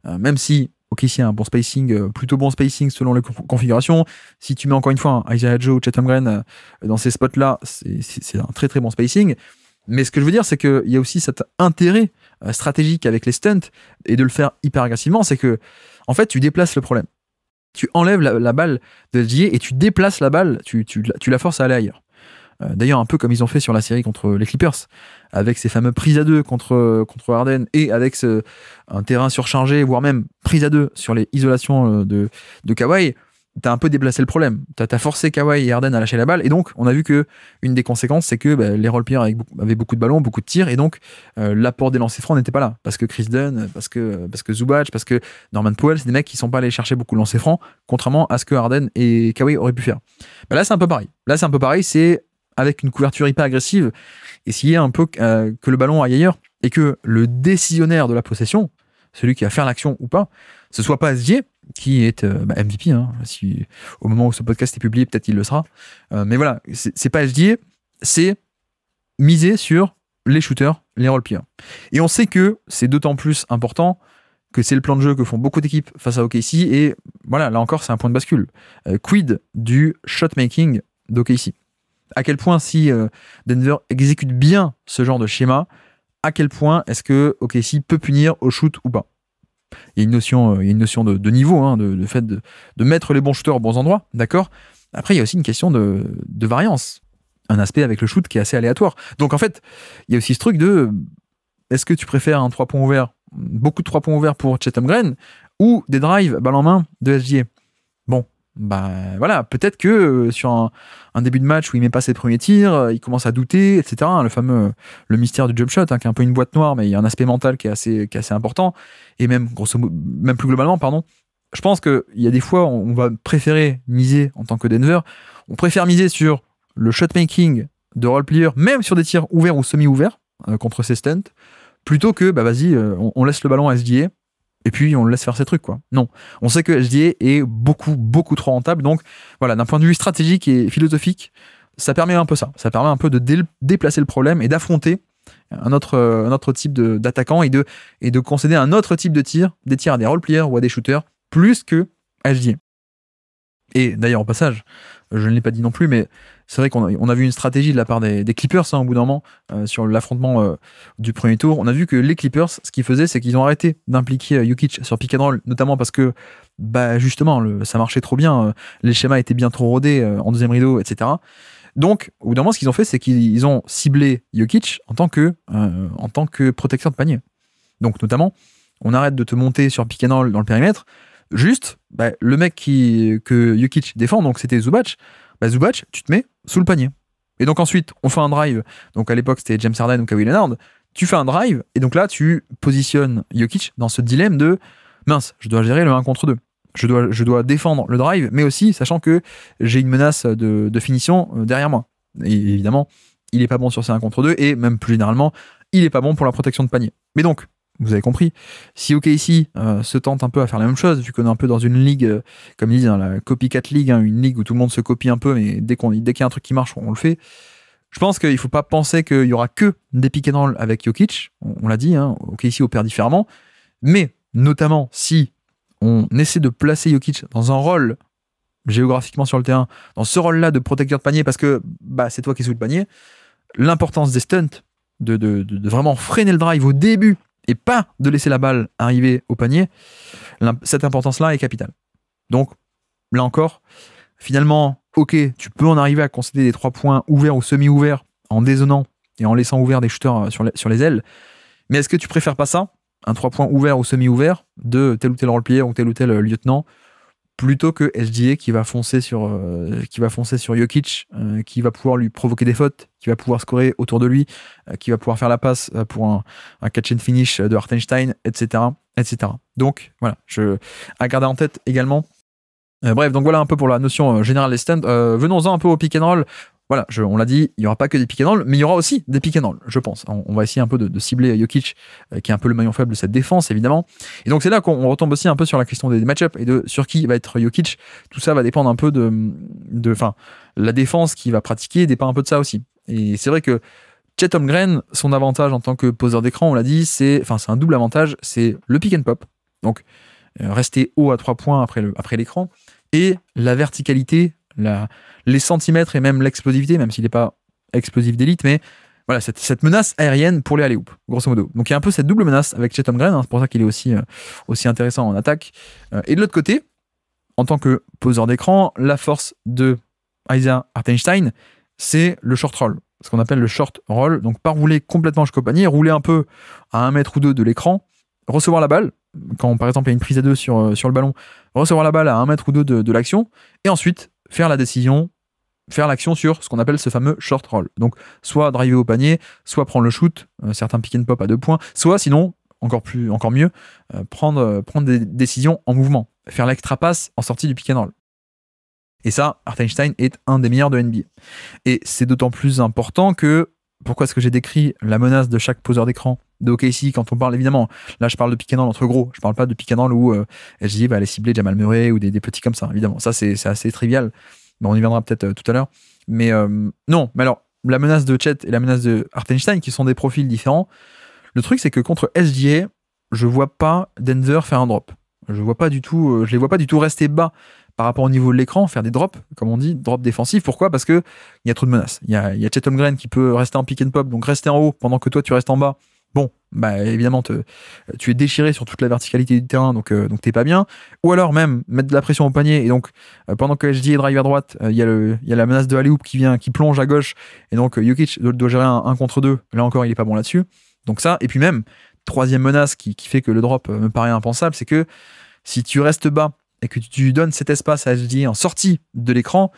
Même si OKC a un bon spacing, plutôt bon spacing selon les configurations, si tu mets encore une fois un Isaiah Joe, Chet Holmgren dans ces spots-là, c'est un très très bon spacing. Mais ce que je veux dire, c'est qu'il y a aussi cet intérêt stratégique avec les stunts et de le faire hyper agressivement, c'est que en fait tu déplaces le problème. Tu enlèves la balle de SGA et tu déplaces la balle, tu la forces à aller ailleurs. D'ailleurs, un peu comme ils ont fait sur la série contre les Clippers, avec ces fameux prises à deux contre Harden et avec un terrain surchargé, voire même prise à deux sur les isolations de Kawhi, t'as un peu déplacé le problème. T'as forcé Kawhi et Harden à lâcher la balle, et donc on a vu que une des conséquences, c'est que les role-players avaient beaucoup de ballons, beaucoup de tirs, et donc l'apport des lancers francs n'était pas là. Parce que Chris Dunn, parce que Zubac, parce que Norman Powell, c'est des mecs qui sont pas allés chercher beaucoup de lancers francs, contrairement à ce que Harden et Kawhi auraient pu faire. Là, c'est un peu pareil. C'est avec une couverture hyper agressive, essayer un peu que le ballon aille ailleurs et que le décisionnaire de la possession, celui qui va faire l'action ou pas, ce soit pas SGA, qui est MVP, hein, si, au moment où ce podcast est publié, peut-être il le sera. Mais voilà, c'est pas SGA, c'est miser sur les shooters, les role-players. Et on sait que c'est d'autant plus important que c'est le plan de jeu que font beaucoup d'équipes face à OKC, et voilà, là encore, c'est un point de bascule. Quid du shot-making d'OKC? À quel point, si Denver exécute bien ce genre de schéma, à quel point est-ce que OKC peut punir au shoot ou pas? Il y a une notion de niveau, hein, de fait de mettre les bons shooters aux bons endroits, d'accord? Après, il y a aussi une question de variance, un aspect avec le shoot qui est assez aléatoire. Donc en fait, il y a aussi ce truc de est-ce que tu préfères un 3 points ouverts, beaucoup de 3 points ouverts pour Chet Holmgren, ou des drives balle en main de SGA? Bon, voilà, peut-être que sur un début de match où il met pas ses premiers tirs, il commence à douter, etc. Le mystère du jump shot, hein, qui est un peu une boîte noire, mais il y a un aspect mental qui est assez important, et même même plus globalement, pardon. Je pense qu'il y a des fois on va préférer miser en tant que Denver, on préfère miser sur le shot making de role player, même sur des tirs ouverts ou semi-ouverts contre ces stunts, plutôt que vas-y, on laisse le ballon à SGA. Et puis on le laisse faire ses trucs, quoi. Non, on sait que SGA est beaucoup trop rentable, donc voilà, d'un point de vue stratégique et philosophique, ça permet un peu ça. Ça permet un peu de déplacer le problème et d'affronter un autre type d'attaquant et de concéder un autre type de tir, des tirs à des role-players ou à des shooters, plus que SGA. Et d'ailleurs, au passage, je ne l'ai pas dit non plus, mais c'est vrai qu'on a vu une stratégie de la part des Clippers, hein, au bout d'un moment, sur l'affrontement du premier tour. On a vu que les Clippers, ce qu'ils faisaient, c'est qu'ils ont arrêté d'impliquer Jokic sur pick and roll, notamment parce que, justement, ça marchait trop bien, les schémas étaient bien trop rodés en deuxième rideau, etc. Donc, au bout d'un moment, ce qu'ils ont fait, c'est qu'ils ont ciblé Jokic en tant que protecteur de panier. Donc, notamment, on arrête de te monter sur pick and roll dans le périmètre. Juste, le mec que Jokic défend, donc c'était Zubac, Zubac, tu te mets sous le panier. Et donc ensuite, on fait un drive. Donc à l'époque, c'était James Harden ou Kawhi Leonard. Tu fais un drive, et donc là, tu positionnes Jokic dans ce dilemme de mince, je dois gérer le 1 contre 2. Je dois défendre le drive, mais aussi sachant que j'ai une menace de finition derrière moi. Et évidemment, il est pas bon sur ces 1 contre 2, et même plus généralement, il est pas bon pour la protection de panier. Mais donc, vous avez compris, si OKC se tente un peu à faire la même chose, vu qu'on est un peu dans une ligue, comme ils disent, hein, la copycat league, hein, une ligue où tout le monde se copie un peu, mais dès qu'il y a un truc qui marche, on le fait. Je pense qu'il ne faut pas penser qu'il y aura que des pick and roll avec Jokic, on l'a dit, hein, OKC opère différemment, mais notamment si on essaie de placer Jokic dans un rôle géographiquement sur le terrain, dans ce rôle-là de protecteur de panier, parce que c'est toi qui es sous le panier, l'importance des stunts, de vraiment freiner le drive au début, et pas de laisser la balle arriver au panier, cette importance-là est capitale. Donc, là encore, finalement, ok, tu peux en arriver à concéder des 3 points ouverts ou semi-ouverts en dézonant et en laissant ouverts des shooters sur les ailes, mais est-ce que tu préfères pas ça, un 3 points ouvert ou semi-ouvert de tel ou tel role-player ou tel lieutenant, plutôt que SGA qui va foncer sur Jokic, qui va pouvoir lui provoquer des fautes, qui va pouvoir scorer autour de lui, qui va pouvoir faire la passe pour un catch and finish de Hartenstein, etc., etc. Donc voilà, à garder en tête également. Bref, donc voilà un peu pour la notion générale des stands. Venons-en un peu au pick and roll. Voilà, on l'a dit, il n'y aura pas que des pick and roll, mais il y aura aussi des pick and roll, je pense. On va essayer un peu de cibler Jokic, qui est un peu le maillon faible de cette défense, évidemment. Et donc c'est là qu'on retombe aussi un peu sur la question des match-ups et de sur qui va être Jokic. Tout ça va dépendre un peu de la défense qu'il va pratiquer dépend un peu de ça aussi. Et c'est vrai que Chet Holmgren, son avantage en tant que poseur d'écran, on l'a dit, c'est un double avantage, c'est le pick and pop, donc rester haut à 3 points après l'écran, et la verticalité, les centimètres et même l'explosivité, même s'il n'est pas explosif d'élite, mais voilà, cette menace aérienne pour les alley-oop, grosso modo. Donc il y a un peu cette double menace avec Chet Holmgren, c'est pour ça qu'il est aussi intéressant en attaque. Et de l'autre côté, en tant que poseur d'écran, la force de Isaiah Hartenstein, c'est le short roll, ce qu'on appelle le short roll, donc pas rouler complètement jusqu'au panier, rouler un peu à 1 mètre ou 2 de l'écran, recevoir la balle, quand par exemple il y a une prise à 2 sur le ballon, recevoir la balle à 1 mètre ou 2 de l'action, et ensuite faire la décision, faire l'action sur ce qu'on appelle ce fameux short roll. Donc soit driver au panier, soit prendre le shoot, certains pick and pop à 2 points, soit sinon, encore mieux, prendre des décisions en mouvement, faire l'extra passe en sortie du pick and roll. Et ça, Hartenstein est un des meilleurs de NBA. Et c'est d'autant plus important que, pourquoi est-ce que j'ai décrit la menace de chaque poseur d'écran de OKC quand on parle, évidemment, là je parle de pick and roll entre gros, je parle pas de pick and roll où SGA va aller cibler Jamal Murray ou des petits comme ça, évidemment. Ça c'est assez trivial, mais on y viendra peut-être tout à l'heure. Mais non, mais alors, la menace de Chet et la menace de Hartenstein, qui sont des profils différents, le truc c'est que contre SGA, je vois pas Denver faire un drop. Je les vois pas du tout rester bas par rapport au niveau de l'écran, faire des drops, comme on dit, drops défensifs. Pourquoi ? Parce qu'il y a trop de menaces. Il y a Chet Holmgren qui peut rester en pick and pop, donc rester en haut pendant que toi tu restes en bas. Bon, bah évidemment, tu es déchiré sur toute la verticalité du terrain, donc t'es pas bien. Ou alors même mettre de la pression au panier, et donc pendant que SGA drive à droite, il y a la menace de alley-oop qui plonge à gauche, et donc Jokic doit gérer un 1 contre 2. Là encore, il est pas bon là-dessus. Donc ça, et puis même, troisième menace qui fait que le drop me paraît impensable, c'est que si tu restes bas et que tu donnes cet espace à SGA en sortie de l'écran,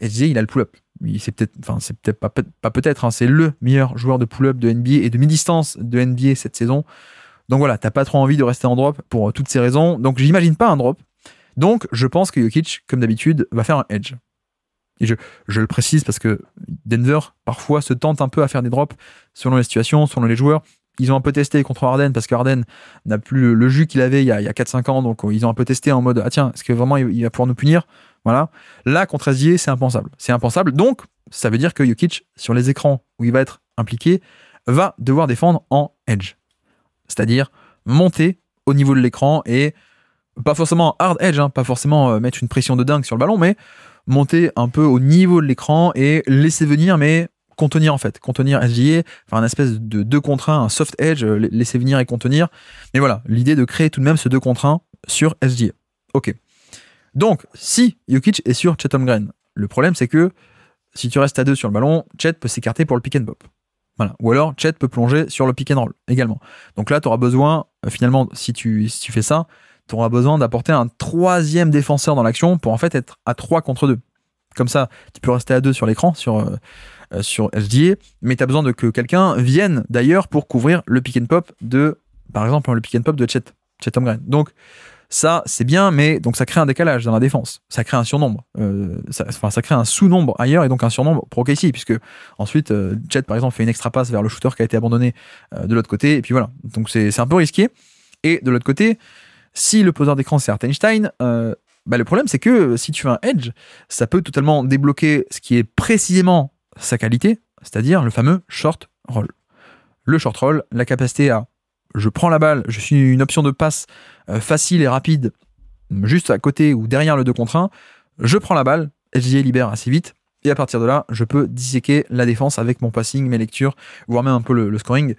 SGA il a le pull-up. C'est peut-être pas peut-être, hein, c'est le meilleur joueur de pull-up de NBA et de mi-distance de NBA cette saison. Donc voilà, t'as pas trop envie de rester en drop pour toutes ces raisons. Donc j'imagine pas un drop. Donc je pense que Jokic, comme d'habitude, va faire un edge. Et je le précise parce que Denver parfois se tente un peu à faire des drops selon les situations, selon les joueurs. Ils ont un peu testé contre Harden parce que Harden n'a plus le jus qu'il avait il y a 4-5 ans, donc ils ont un peu testé en mode ah tiens, est-ce que vraiment il va pouvoir nous punir? Voilà. Là, contre SGA, c'est impensable. C'est impensable. Donc, ça veut dire que Jokic, sur les écrans où il va être impliqué, va devoir défendre en edge. C'est-à-dire monter au niveau de l'écran et pas forcément hard edge, hein, pas forcément mettre une pression de dingue sur le ballon, mais monter un peu au niveau de l'écran et laisser venir, mais contenir SGA, faire un espèce de 2 contre 1, un soft edge, laisser venir et contenir. Mais voilà, l'idée de créer tout de même ce 2 contre 1 sur SGA. Ok. Donc, si Jokic est sur Chet Holmgren, le problème c'est que si tu restes à 2 sur le ballon, Chet peut s'écarter pour le pick and pop. Voilà. Ou alors Chet peut plonger sur le pick and roll également. Donc là, tu auras besoin, finalement, si tu fais ça, tu auras besoin d'apporter un troisième défenseur dans l'action pour en fait être à 3 contre 2. Comme ça, tu peux rester à 2 sur l'écran, sur SGA, mais tu as besoin que quelqu'un vienne d'ailleurs pour couvrir le pick and pop par exemple, le pick and pop de Chet Holmgren. Donc, ça, c'est bien, mais donc ça crée un décalage dans la défense. Ça crée un surnombre. Ça crée un sous-nombre ailleurs et donc un surnombre pour OKC, puisque ensuite, Chet, par exemple, fait une extra passe vers le shooter qui a été abandonné de l'autre côté, et puis voilà. Donc c'est un peu risqué. Et de l'autre côté, si le poseur d'écran c'est Hartenstein, le problème c'est que si tu fais un edge, ça peut totalement débloquer ce qui est précisément sa qualité, c'est-à-dire le fameux short roll. Le short roll, la capacité à je prends la balle, je suis une option de passe facile et rapide, juste à côté ou derrière le 2 contre 1, je prends la balle, SGA libère assez vite, et à partir de là, je peux disséquer la défense avec mon passing, mes lectures, voire même un peu le scoring.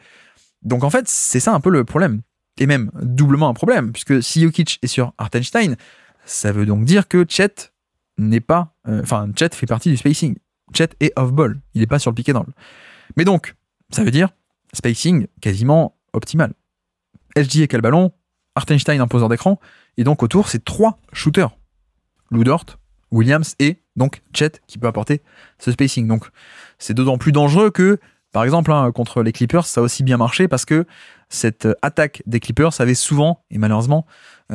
Donc en fait, c'est ça un peu le problème. Et même doublement un problème, puisque si Jokic est sur Hartenstein, ça veut donc dire que Chet n'est pas... Chet fait partie du spacing. Chet est off-ball, il n'est pas sur le pick and roll. Mais donc, ça veut dire spacing quasiment optimal. SGA qui a le ballon, Hartenstein un poseur d'écran, et donc autour, c'est 3 shooters. Lou Dort, Williams et donc Chet qui peut apporter ce spacing. Donc c'est d'autant plus dangereux que, par exemple, contre les Clippers, ça a aussi bien marché parce que cette attaque des Clippers avait souvent, et malheureusement,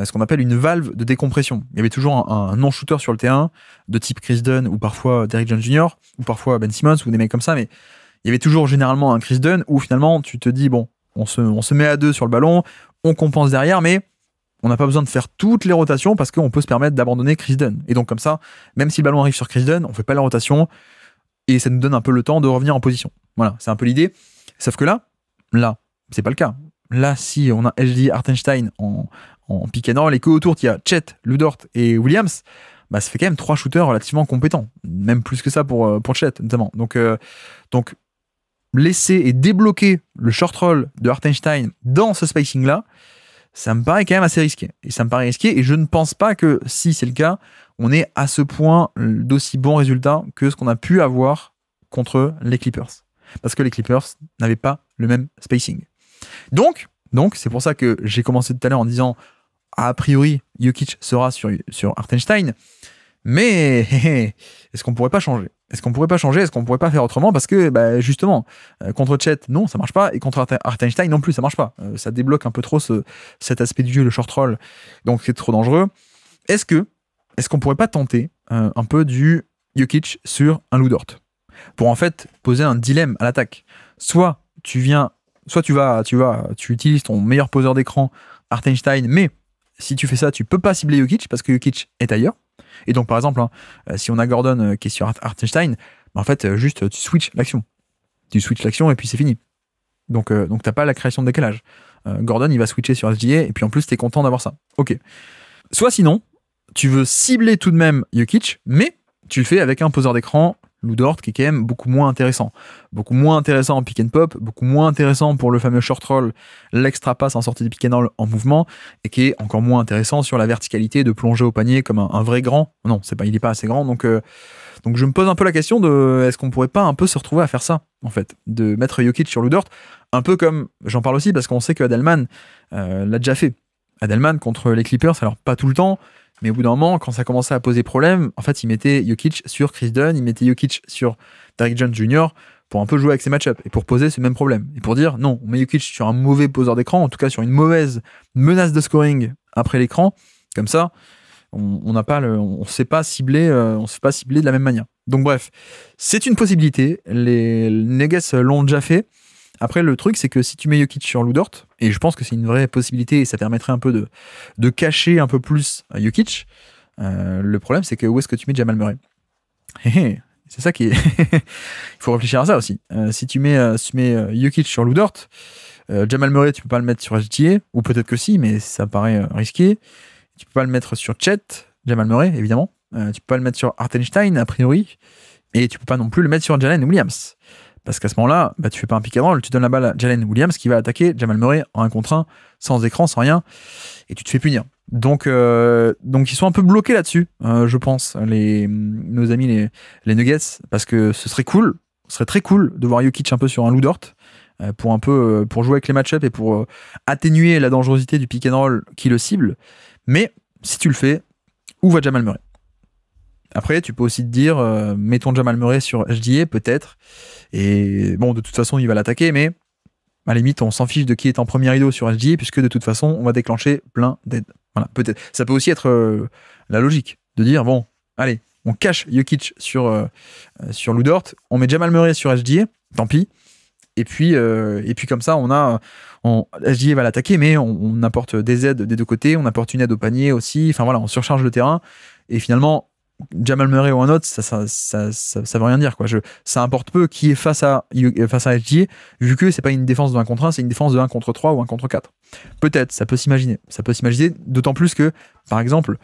ce qu'on appelle une valve de décompression. Il y avait toujours un non-shooter sur le terrain, de type Chris Dunn ou parfois Derrick Jones Jr., ou parfois Ben Simmons ou des mecs comme ça, mais il y avait toujours généralement un Chris Dunn où finalement tu te dis, bon, on se met à 2 sur le ballon, on compense derrière, mais on n'a pas besoin de faire toutes les rotations parce qu'on peut se permettre d'abandonner Chris Dunn. Et donc comme ça, même si le ballon arrive sur Chris Dunn, on ne fait pas la rotation et ça nous donne un peu le temps de revenir en position. Voilà, c'est un peu l'idée. Sauf que là, c'est pas le cas. Là, si on a HDie Hartenstein en pick and roll et qu'autour, il y a Chet, Lu Dort et Williams, bah, ça fait quand même 3 shooters relativement compétents. Même plus que ça pour Chet, notamment. Donc, laisser et débloquer le short roll de Hartenstein dans ce spacing-là, ça me paraît quand même assez risqué. Et ça me paraît risqué, et je ne pense pas que, si c'est le cas, on est à ce point d'aussi bons résultats que ce qu'on a pu avoir contre les Clippers. Parce que les Clippers n'avaient pas le même spacing. Donc c'est pour ça que j'ai commencé tout à l'heure en disant, a priori, Jokic sera sur Hartenstein, mais est-ce qu'on pourrait pas changer ? Est-ce qu'on pourrait pas faire autrement ? Parce que, bah, justement, contre Chet, non, ça marche pas, et contre Hartenstein non plus, ça marche pas. Ça débloque un peu trop cet aspect du jeu, le short roll, donc c'est trop dangereux. Est-ce qu'on pourrait pas tenter un peu du Jokic sur un Lu Dort pour en fait poser un dilemme à l'attaque ? Soit tu utilises ton meilleur poseur d'écran, Hartenstein, mais si tu fais ça, tu peux pas cibler Jokic parce que Jokic est ailleurs. Et donc, par exemple, si on a Gordon qui est sur Hartenstein, bah, en fait, juste tu switches l'action. Tu switches l'action et puis c'est fini. Donc t'as pas la création de décalage. Gordon, il va switcher sur SGA et puis en plus, t'es content d'avoir ça. Ok. Soit sinon, tu veux cibler tout de même Jokic, mais tu le fais avec un poseur d'écran, Lu Dort, qui est quand même beaucoup moins intéressant. Beaucoup moins intéressant en pick and pop, beaucoup moins intéressant pour le fameux short roll, l'extra passe en sortie de pick and roll en mouvement, et qui est encore moins intéressant sur la verticalité de plonger au panier comme un vrai grand. Non, il est pas assez grand, donc je me pose un peu la question de est-ce qu'on pourrait pas un peu se retrouver à faire ça, en fait, de mettre Jokic sur Lu Dort, un peu comme, j'en parle aussi parce qu'on sait que Adelman l'a déjà fait. Adelman contre les Clippers, alors pas tout le temps, mais au bout d'un moment, quand ça commençait à poser problème, en fait, il mettait Jokic sur Chris Dunn, il mettait Jokic sur Derrick Jones Jr. pour un peu jouer avec ses match-ups et pour poser ce même problème. Et pour dire, non, on met Jokic sur un mauvais poseur d'écran, en tout cas sur une mauvaise menace de scoring après l'écran. Comme ça, on ne sait pas cibler de la même manière. Donc bref, c'est une possibilité. Les Nuggets l'ont déjà fait. Après, le truc, c'est que si tu mets Jokic sur Lu Dort, et je pense que c'est une vraie possibilité et ça permettrait un peu de cacher un peu plus Jokic, le problème, c'est que où est-ce que tu mets Jamal Murray ? C'est ça qui est... Il faut réfléchir à ça aussi. Si tu mets Jokic sur Lu Dort, Jamal Murray, tu peux pas le mettre sur SGA, ou peut-être que si, mais ça paraît risqué. Tu peux pas le mettre sur Chet, Jamal Murray, évidemment. Tu peux pas le mettre sur Hartenstein, a priori. Et tu peux pas non plus le mettre sur Jalen Williams. Parce qu'à ce moment-là, bah, tu fais pas un pick and roll, tu donnes la balle à Jalen Williams qui va attaquer Jamal Murray en 1 contre 1, sans écran, sans rien, et tu te fais punir. Donc ils sont un peu bloqués là-dessus, je pense, nos amis les Nuggets, parce que ce serait très cool de voir Jokic un peu sur un Lu Dort, pour jouer avec les match-ups et pour atténuer la dangerosité du pick and roll qui le cible. Mais si tu le fais, où va Jamal Murray ? Après, tu peux aussi te dire, mettons Jamal Murray sur HDA, peut-être. Et bon, de toute façon, il va l'attaquer, mais à la limite, on s'en fiche de qui est en premier rideau sur HDA, puisque de toute façon, on va déclencher plein d'aides. Voilà, peut-être. Ça peut aussi être la logique, de dire, bon, allez, on cache Jokic sur Lu Dort, on met Jamal Murray sur HDA, tant pis. Et puis comme ça, HDA va l'attaquer, mais on apporte des aides des deux côtés, on apporte une aide au panier aussi. Enfin voilà, on surcharge le terrain. Et finalement, Jamal Murray ou un autre, ça veut rien dire, quoi. Ça importe peu qui est face à HDA, vu que c'est pas une défense de 1 contre 1, c'est une défense de 1 contre 3 ou 1 contre 4. Peut-être, ça peut s'imaginer. D'autant plus que, par exemple,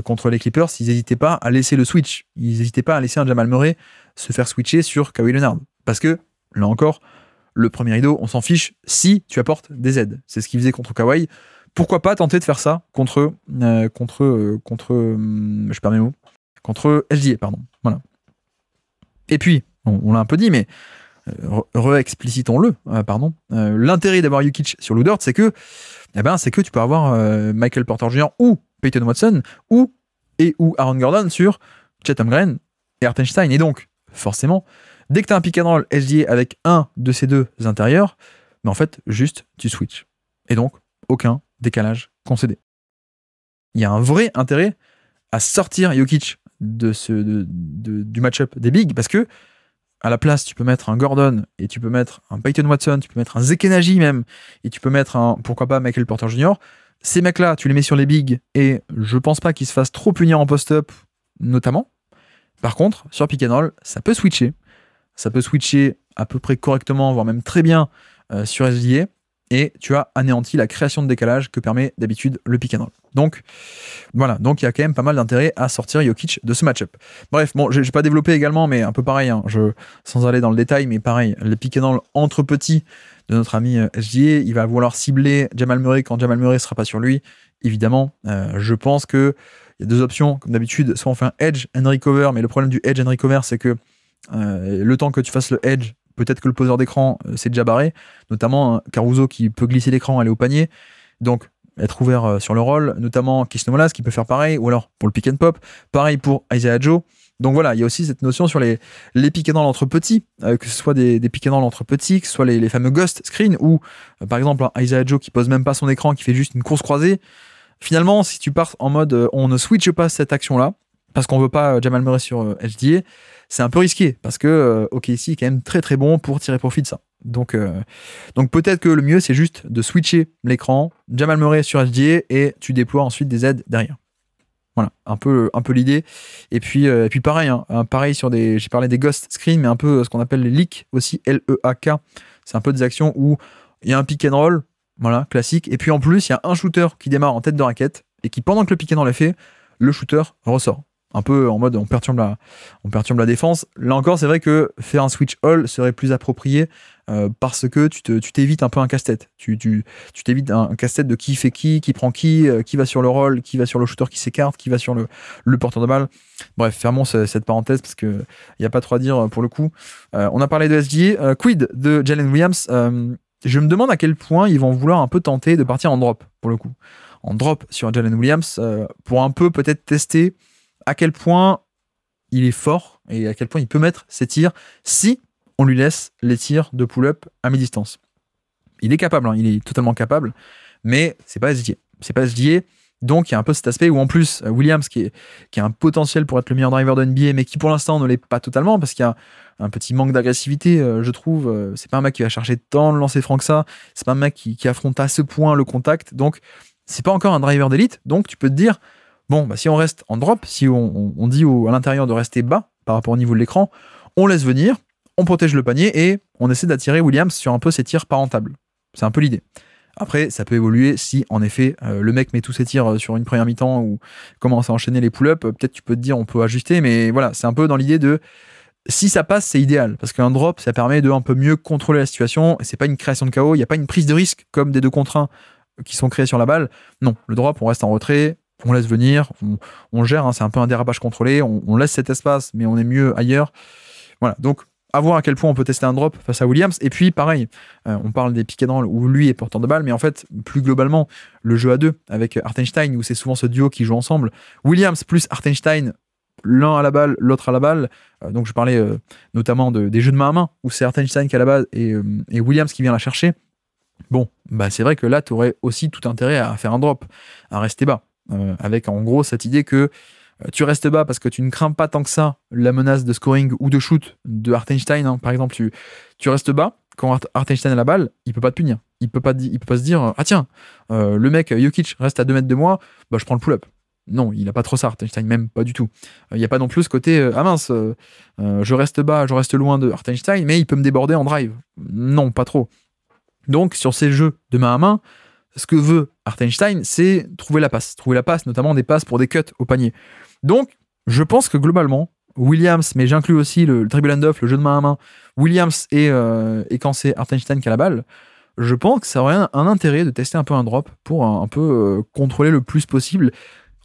contre les Clippers, ils n'hésitaient pas à laisser le switch. Ils n'hésitaient pas à laisser un Jamal Murray se faire switcher sur Kawhi Leonard. Parce que, là encore, le premier rideau, on s'en fiche si tu apportes des aides. C'est ce qu'ils faisaient contre Kawhi. Pourquoi pas tenter de faire ça contre je perds mes mots. Contre SGA, pardon. Voilà. Et puis, on l'a un peu dit, mais re-explicitons-le, l'intérêt d'avoir Jokic sur Lu Dort, c'est que tu peux avoir Michael Porter Jr. ou Peyton Watson ou Aaron Gordon sur Chet Holmgren et Hartenstein. Et donc, forcément, dès que tu as un pick and roll SGA avec un de ces deux intérieurs, mais en fait, juste, tu switches. Et donc, aucun décalage concédé. Il y a un vrai intérêt à sortir Jokic du match-up des bigs, parce que à la place, tu peux mettre un Gordon et tu peux mettre un Peyton Watson, tu peux mettre un Zekenaji même, et tu peux mettre pourquoi pas Michael Porter Jr. Ces mecs-là, tu les mets sur les bigs et je pense pas qu'ils se fassent trop punir en post-up, notamment. Par contre, sur pick and roll, ça peut switcher à peu près correctement, voire même très bien sur SGA, et tu as anéanti la création de décalage que permet d'habitude le pick and roll. Donc voilà, donc il y a quand même pas mal d'intérêt à sortir Jokic de ce match-up. Bref, bon, j'ai pas développé également, mais un peu pareil, hein, sans aller dans le détail, mais pareil, le pick and roll entre petits de notre ami SGA, il va vouloir cibler Jamal Murray quand Jamal Murray sera pas sur lui, évidemment. Je pense que il y a deux options, comme d'habitude, soit on fait un edge and recover, mais le problème du edge and recover, c'est que le temps que tu fasses le edge, peut-être que le poseur d'écran c'est déjà barré, notamment Caruso qui peut glisser l'écran, aller au panier, donc être ouvert sur le roll, notamment Kisnomolas qui peut faire pareil, ou alors pour le pick and pop, pareil pour Isaiah Joe. Donc voilà, il y a aussi cette notion sur les pick and roll entre petits, que ce soit des pick and roll entre petits, que ce soit les fameux ghost screen, ou par exemple Isaiah Joe qui pose même pas son écran, qui fait juste une course croisée. Finalement, si tu pars en mode on ne switch pas cette action-là, parce qu'on veut pas Jamal Murray sur HDA, c'est un peu risqué, parce que OKC est quand même très très bon pour tirer profit de ça. Donc peut-être que le mieux, c'est juste de switcher l'écran, Jamal Murray sur HDA, et tu déploies ensuite des aides derrière. Voilà, un peu l'idée. Et puis pareil, pareil sur j'ai parlé des ghost screen, mais un peu ce qu'on appelle les leaks aussi, L-E-A-K. C'est un peu des actions où il y a un pick and roll, voilà, classique. Et puis en plus, il y a un shooter qui démarre en tête de raquette et qui, pendant que le pick and roll est fait, le shooter ressort. Un peu en mode on perturbe la défense. Là encore, c'est vrai que faire un switch all serait plus approprié parce que tu t'évites un peu un casse-tête. Tu t'évites un casse-tête de qui fait qui prend qui va sur le roll, qui va sur le shooter qui s'écarte, qui va sur le porteur de balle. Bref, fermons cette parenthèse parce qu'il n'y a pas trop à dire pour le coup. On a parlé de SGA. Quid de Jalen Williams. Je me demande à quel point ils vont vouloir un peu tenter de partir en drop pour le coup. En drop sur Jalen Williams pour un peu peut-être tester à quel point il est fort et à quel point il peut mettre ses tirs si on lui laisse les tirs de pull-up à mi-distance. Il est capable, hein, il est totalement capable, mais c'est pas SGA. C'est pas SGA, donc il y a un peu cet aspect où en plus Williams qui a un potentiel pour être le meilleur driver de NBA, mais qui pour l'instant ne l'est pas totalement parce qu'il y a un petit manque d'agressivité, je trouve. C'est pas un mec qui va chercher tant de lancers francs que ça, c'est pas un mec qui affronte à ce point le contact, donc c'est pas encore un driver d'élite, donc tu peux te dire bon, bah, si on reste en drop, si on dit à l'intérieur de rester bas par rapport au niveau de l'écran, on laisse venir, on protège le panier et on essaie d'attirer Williams sur un peu ses tirs pas rentables. C'est un peu l'idée. Après, ça peut évoluer si, en effet, le mec met tous ses tirs sur une première mi-temps ou commence à enchaîner les pull-ups. Peut-être tu peux te dire on peut ajuster, mais voilà, c'est un peu dans l'idée de si ça passe, c'est idéal. Parce qu'un drop, ça permet de un peu mieux contrôler la situation et c'est pas une création de chaos, il n'y a pas une prise de risque comme des 2 contre 1 qui sont créés sur la balle. Non, le drop, on reste en retrait. On laisse venir, on gère, hein, c'est un peu un dérapage contrôlé, on laisse cet espace, mais on est mieux ailleurs. Voilà, donc à voir à quel point on peut tester un drop face à Williams. Et puis pareil, on parle des pick and roll où lui est porteur de balle, mais en fait, plus globalement, le jeu à 2 avec Hartenstein, où c'est souvent ce duo qui joue ensemble, Williams plus Hartenstein, l'un à la balle, l'autre à la balle. Donc je parlais notamment des jeux de main à main, où c'est Hartenstein qui a la balle et Williams qui vient la chercher. Bon, bah c'est vrai que là, tu aurais aussi tout intérêt à faire un drop, à rester bas. Avec en gros cette idée que tu restes bas parce que tu ne crains pas tant que ça la menace de scoring ou de shoot de Hartenstein, hein. Par exemple, tu restes bas, quand Hartenstein a la balle, il peut pas te punir. Il peut pas se dire ah tiens, le mec Jokic reste à 2 mètres de moi, bah je prends le pull-up. Non, il a pas trop ça, Hartenstein, même pas du tout. Il n'y a pas non plus ce côté ah mince, je reste bas, je reste loin de Hartenstein, mais il peut me déborder en drive. Non, pas trop. Donc sur ces jeux de main à main, ce que veut Hartenstein, c'est trouver la passe, notamment des passes pour des cuts au panier. Donc, je pense que globalement, Williams, mais j'inclus aussi le dribble hand-off, le jeu de main à main, Williams et quand c'est Hartenstein qui a la balle, je pense que ça aurait un intérêt de tester un peu un drop pour un peu contrôler le plus possible,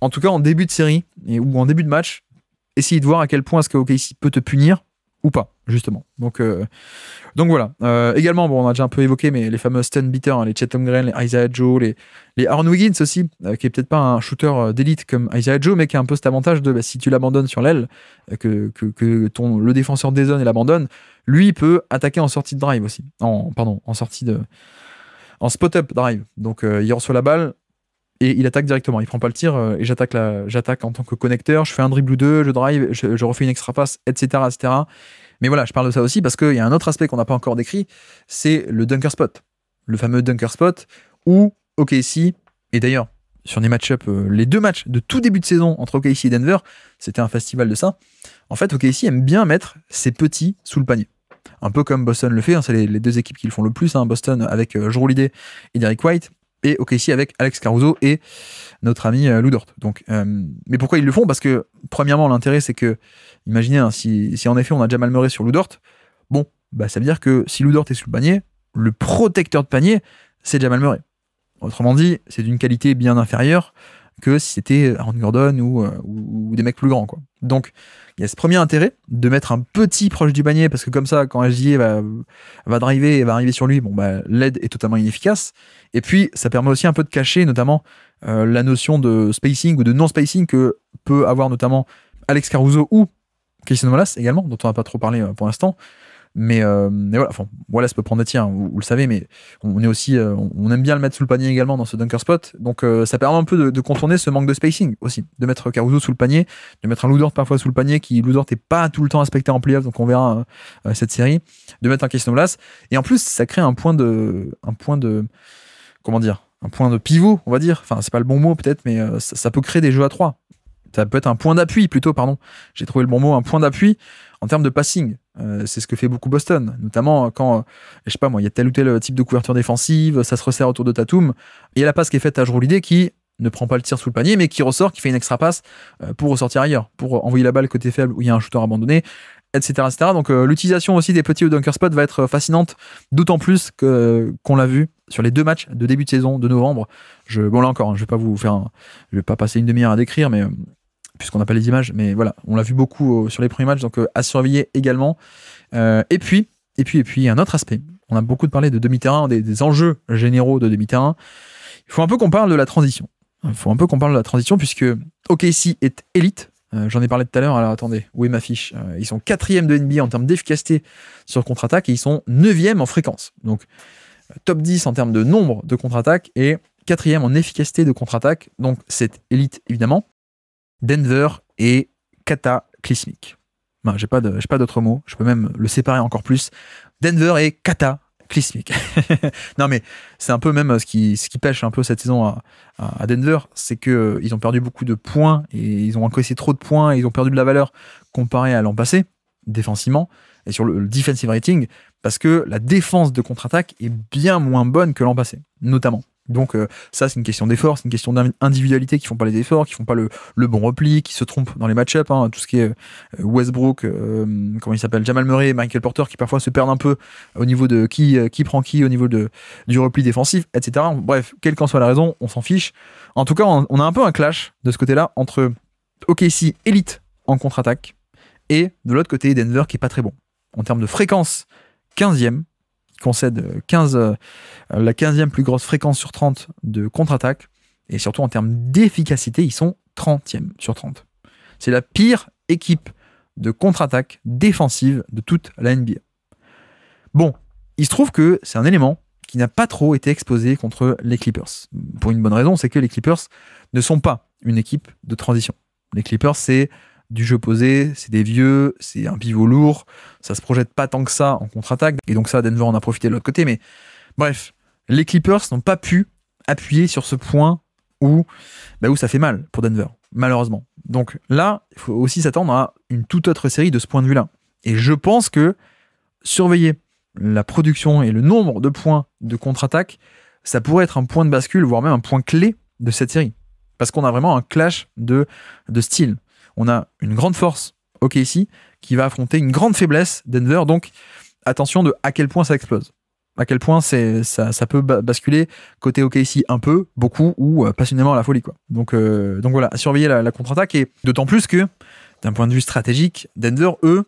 en tout cas en début de série ou en début de match, essayer de voir à quel point est-ce que OKC peut te punir ou pas, justement. Donc voilà. Également, bon, on a déjà un peu évoqué, mais les fameux stun beaters, hein, les Chet Holmgren, les Isaiah Joe, les Aaron Wiggins aussi, qui est peut-être pas un shooter d'élite comme Isaiah Joe, mais qui a un peu cet avantage de si tu l'abandonnes sur l'aile, que le défenseur dézone et l'abandonne, lui il peut attaquer en sortie de drive aussi. En spot-up drive. Donc il reçoit la balle et il attaque directement. Il prend pas le tir et j'attaque en tant que connecteur, je fais un dribble ou deux, je drive, je refais une extra passe, etc., etc. Mais voilà, je parle de ça aussi parce qu'il y a un autre aspect qu'on n'a pas encore décrit, c'est le dunker spot. Le fameux dunker spot où OKC, et d'ailleurs, sur les match-up, les 2 matchs de tout début de saison entre OKC et Denver, c'était un festival de ça. En fait, OKC aime bien mettre ses petits sous le panier. un peu comme Boston le fait, hein, c'est les deux équipes qui le font le plus, hein, Boston avec Jrue Holiday et Derrick White, et OKC avec Alex Caruso et notre ami Lou Dort. Donc, mais pourquoi ils le font? Parce que, premièrement, l'intérêt, c'est que, imaginez, hein, si en effet on a Jamal Murray sur Lou Dort, bon, bah, ça veut dire que si Lou Dort est sous le panier, le protecteur de panier, c'est Jamal Murray. Autrement dit, c'est d'une qualité bien inférieure que si c'était Aaron Gordon ou des mecs plus grands, quoi. Donc, il y a ce premier intérêt de mettre un petit proche du panier, parce que comme ça, quand SGA va driver et va arriver sur lui, bon, bah, l'aide est totalement inefficace. Et puis, ça permet aussi un peu de cacher, notamment, la notion de spacing ou de non-spacing que peut avoir notamment Alex Caruso ou Cason Wallace également, dont on n'a pas trop parlé pour l'instant. Mais voilà, enfin, voilà, ça peut prendre des tirs, hein, vous le savez, mais on est aussi, on aime bien le mettre sous le panier également dans ce dunker spot. Donc ça permet un peu de contourner ce manque de spacing aussi, de mettre Caruso sous le panier, de mettre un Lou Dort parfois sous le panier, qui Lou Dort n'est pas tout le temps respecté en playoff, donc on verra cette série, de mettre un Cason Wallace. Et en plus, ça crée un point de, comment dire, un point de pivot, on va dire. Enfin, c'est pas le bon mot peut-être, mais ça peut créer des jeux à 3. Ça peut être un point d'appui plutôt, pardon. J'ai trouvé le bon mot, un point d'appui en termes de passing. C'est ce que fait beaucoup Boston, notamment quand, je sais pas moi, il y a tel ou tel type de couverture défensive, ça se resserre autour de Tatum, et il y a la passe qui est faite à Jrue Holiday qui ne prend pas le tir sous le panier, mais qui ressort, qui fait une extra passe pour ressortir ailleurs, pour envoyer la balle côté faible où il y a un shooter abandonné, etc. etc. Donc l'utilisation aussi des petits dunker spots va être fascinante, d'autant plus qu'on l'a vu sur les 2 matchs de début de saison de novembre. Bon là encore, hein, je vais pas passer une demi-heure à décrire, mais puisqu'on n'a pas les images, mais voilà, on l'a vu beaucoup sur les premiers matchs, donc à surveiller également. Et puis, un autre aspect. On a beaucoup parlé de demi-terrain, des enjeux généraux de demi-terrain. Il faut un peu qu'on parle de la transition. Puisque OKC est élite. J'en ai parlé tout à l'heure. Alors attendez, où est ma fiche? Ils sont 4e de NBA en termes d'efficacité sur contre-attaque et ils sont 9e en fréquence. Donc, top 10 en termes de nombre de contre-attaques et 4e en efficacité de contre-attaque. Donc, c'est élite, évidemment. Denver est cataclysmique. Ben, j'ai pas d'autres mots. Je peux même le séparer encore plus. Denver est cataclysmique. Non, mais c'est un peu même ce qui pêche un peu cette saison à Denver, c'est qu'ils ont perdu beaucoup de points et ils ont encaissé trop de points et ils ont perdu de la valeur comparé à l'an passé, défensivement, et sur le defensive rating, parce que la défense de contre-attaque est bien moins bonne que l'an passé, notamment. Donc ça, c'est une question d'effort, c'est une question d'individualité qui font pas les efforts, qui font pas le bon repli, qui se trompent dans les match-ups, hein, tout ce qui est Westbrook, comment il s'appelle, Jamal Murray, Michael Porter, qui parfois se perdent un peu au niveau de qui prend qui, au niveau du repli défensif, etc. Bref, quelle qu'en soit la raison, on s'en fiche. En tout cas, on a un peu un clash de ce côté-là entre OKC élite en contre-attaque et de l'autre côté Denver qui est pas très bon. En termes de fréquence, 15e, concède la 15e plus grosse fréquence sur 30 de contre-attaque, et surtout en termes d'efficacité, ils sont 30e sur 30. C'est la pire équipe de contre-attaque défensive de toute la NBA. Bon, il se trouve que c'est un élément qui n'a pas trop été exposé contre les Clippers. Pour une bonne raison, c'est que les Clippers ne sont pas une équipe de transition. Les Clippers, c'est du jeu posé, c'est des vieux, c'est un pivot lourd, ça se projette pas tant que ça en contre-attaque, et donc ça, Denver en a profité de l'autre côté, mais bref, les Clippers n'ont pas pu appuyer sur ce point où ça fait mal pour Denver, malheureusement. Donc là, il faut aussi s'attendre à une toute autre série de ce point de vue-là. Et je pense que surveiller la production et le nombre de points de contre-attaque, ça pourrait être un point de bascule, voire même un point clé de cette série. Parce qu'on a vraiment un clash de style. On a une grande force, OKC, qui va affronter une grande faiblesse, Denver. Donc, attention de à quel point ça explose. À quel point ça peut basculer côté OKC un peu, beaucoup, ou passionnément à la folie, quoi. Donc voilà, à surveiller la contre-attaque. Et d'autant plus que, d'un point de vue stratégique, Denver, eux,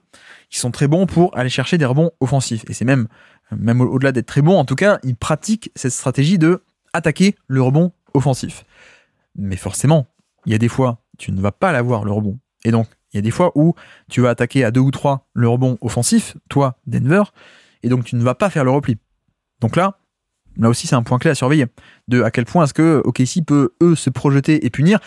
ils sont très bons pour aller chercher des rebonds offensifs. Et c'est même au-delà d'être très bons, en tout cas, ils pratiquent cette stratégie de attaquer le rebond offensif. Mais forcément, il y a des fois, tu ne vas pas l'avoir, le rebond. Et donc, il y a des fois où tu vas attaquer à 2 ou 3 le rebond offensif, toi, Denver, et donc tu ne vas pas faire le repli. Donc là aussi, c'est un point clé à surveiller. De à quel point est-ce que OKC peut, eux, se projeter et punir.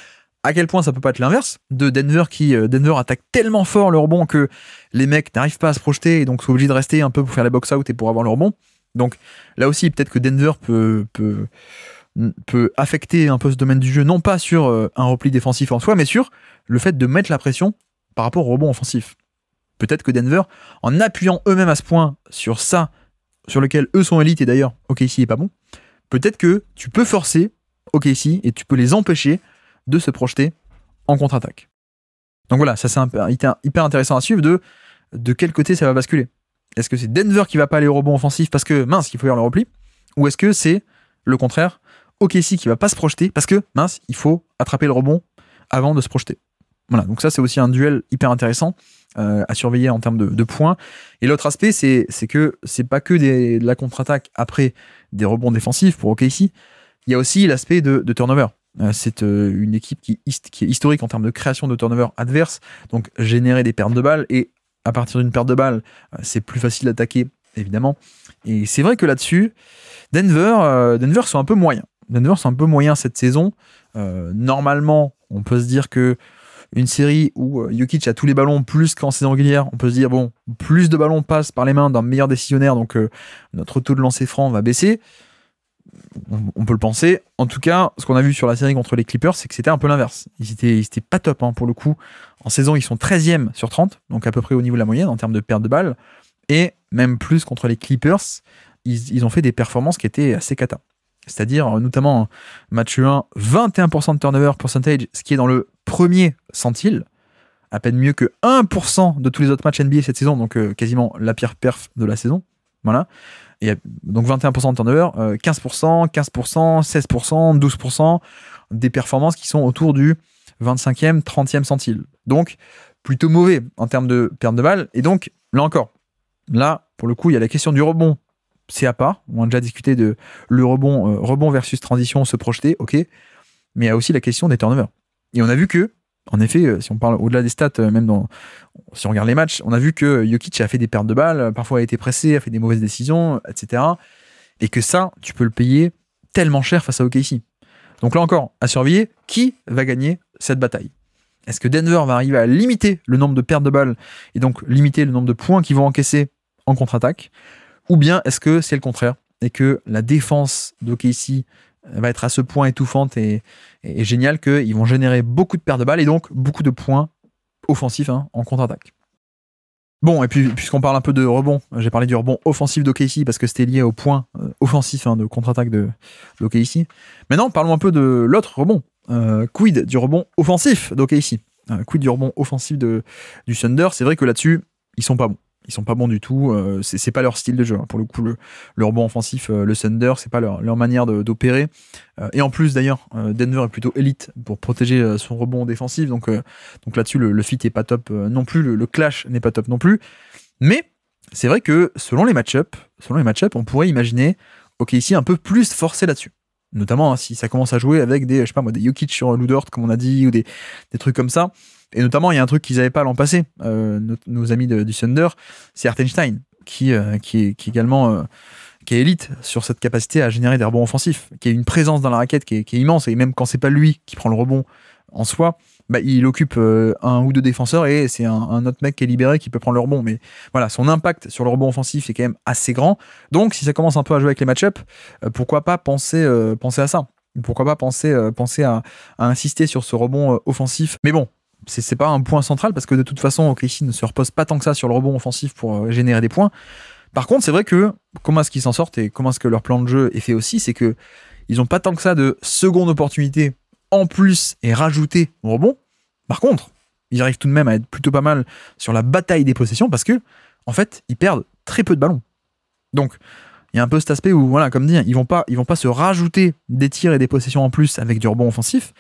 À quel point ça peut pas être l'inverse, de Denver Denver attaque tellement fort le rebond que les mecs n'arrivent pas à se projeter et donc sont obligés de rester un peu pour faire les box-out et pour avoir le rebond. Donc là aussi, peut-être que Denver peut affecter un peu ce domaine du jeu, non pas sur un repli défensif en soi, mais sur le fait de mettre la pression par rapport au rebond offensif. peut-être que Denver, en appuyant eux-mêmes à ce point sur ça, sur lequel eux sont élites, et d'ailleurs OKC est pas bon, peut-être que tu peux forcer OKC et tu peux les empêcher de se projeter en contre-attaque. Donc voilà, ça c'est hyper intéressant à suivre de quel côté ça va basculer. Est-ce que c'est Denver qui va pas aller au rebond offensif parce que mince, il faut faire le repli, ou est-ce que c'est le contraire, OKC qui va pas se projeter parce que mince, il faut attraper le rebond avant de se projeter. Voilà, donc ça c'est aussi un duel hyper intéressant à surveiller en termes de points. Et l'autre aspect, c'est que c'est pas que de la contre-attaque après des rebonds défensifs pour OKC, il y a aussi l'aspect de turnover. C'est une équipe qui est historique en termes de création de turnover adverse, donc générer des pertes de balles, et à partir d'une perte de balles, c'est plus facile d'attaquer, évidemment. Et c'est vrai que là-dessus, Denver sont un peu moyens. Denver sont un peu moyens cette saison. Normalement, on peut se dire que une série où Jokic a tous les ballons plus qu'en saison régulière, on peut se dire, bon, plus de ballons passent par les mains d'un meilleur décisionnaire, donc notre taux de lancer franc va baisser. On peut le penser. En tout cas, ce qu'on a vu sur la série contre les Clippers, c'est que c'était un peu l'inverse. Ils étaient pas top pour le coup. En saison, ils sont 13e sur 30, donc à peu près au niveau de la moyenne en termes de perte de balles. Et même plus contre les Clippers, ils ont fait des performances qui étaient assez cata. C'est-à-dire, notamment, match 1, 21% de turnover percentage, ce qui est dans le premier centile, à peine mieux que 1% de tous les autres matchs NBA cette saison, donc quasiment la pire perf de la saison. Voilà. Et donc 21% de turnover, 15%, 15%, 16%, 12%, des performances qui sont autour du 25e, 30e centile. Donc, plutôt mauvais en termes de perte de balles. Et donc, là encore, pour le coup, il y a la question du rebond. C'est à part. On a déjà discuté de le rebond versus transition, se projeter, ok. Mais il y a aussi la question des turnovers. Et on a vu que, en effet, si on parle au-delà des stats, si on regarde les matchs, on a vu que Jokic a fait des pertes de balles, parfois a été pressé, a fait des mauvaises décisions, etc. Et que ça, tu peux le payer tellement cher face à OKC. Donc là encore, à surveiller, qui va gagner cette bataille? Est-ce que Denver va arriver à limiter le nombre de pertes de balles et donc limiter le nombre de points qu'ils vont encaisser en contre-attaque? Ou bien est-ce que c'est le contraire et que la défense d'OKC va être à ce point étouffante et géniale qu'ils vont générer beaucoup de pertes de balles et donc beaucoup de points offensifs en contre-attaque. Bon, et puis puisqu'on parle un peu de rebond, j'ai parlé du rebond offensif d'OKC parce que c'était lié au point offensif de contre-attaque d'OKC. Maintenant, parlons un peu de l'autre rebond. Quid du rebond offensif d'OKC? Quid du rebond offensif du Thunder? C'est vrai que là-dessus, ils sont pas bons. Ils sont pas bons du tout, c'est pas leur style de jeu. Pour le coup, le rebond offensif, le Thunder, c'est pas leur manière d'opérer. Et en plus, d'ailleurs, Denver est plutôt élite pour protéger son rebond défensif. Donc là-dessus, le fit est pas top non plus, le clash n'est pas top non plus. Mais c'est vrai que selon les match-ups, on pourrait imaginer OKC un peu plus forcé là-dessus. Notamment si ça commence à jouer avec des Jokic sur Lou Dort, comme on a dit, ou des trucs comme ça. Et notamment, il y a un truc qu'ils n'avaient pas l'an passé, nos amis du Thunder, c'est Hartenstein, qui est également qui est élite sur cette capacité à générer des rebonds offensifs, qui a une présence dans la raquette qui est immense, et même quand c'est pas lui qui prend le rebond en soi, il occupe un ou deux défenseurs et c'est un autre mec qui est libéré qui peut prendre le rebond. Mais voilà, son impact sur le rebond offensif est quand même assez grand. Donc, si ça commence un peu à jouer avec les match-ups, pourquoi pas penser à ça? Pourquoi pas penser à insister sur ce rebond offensif? Mais bon, c'est pas un point central parce que de toute façon, OKC ne se repose pas tant que ça sur le rebond offensif pour générer des points. Par contre, c'est vrai que comment est-ce qu'ils s'en sortent et comment est-ce que leur plan de jeu est fait aussi, c'est que ils ont pas tant que ça de seconde opportunité en plus et rajouter au rebond. Par contre, ils arrivent tout de même à être plutôt pas mal sur la bataille des possessions parce que, en fait, ils perdent très peu de ballons. Donc, il y a un peu cet aspect où, voilà, comme dit, ils vont pas se rajouter des tirs et des possessions en plus avec du rebond offensif.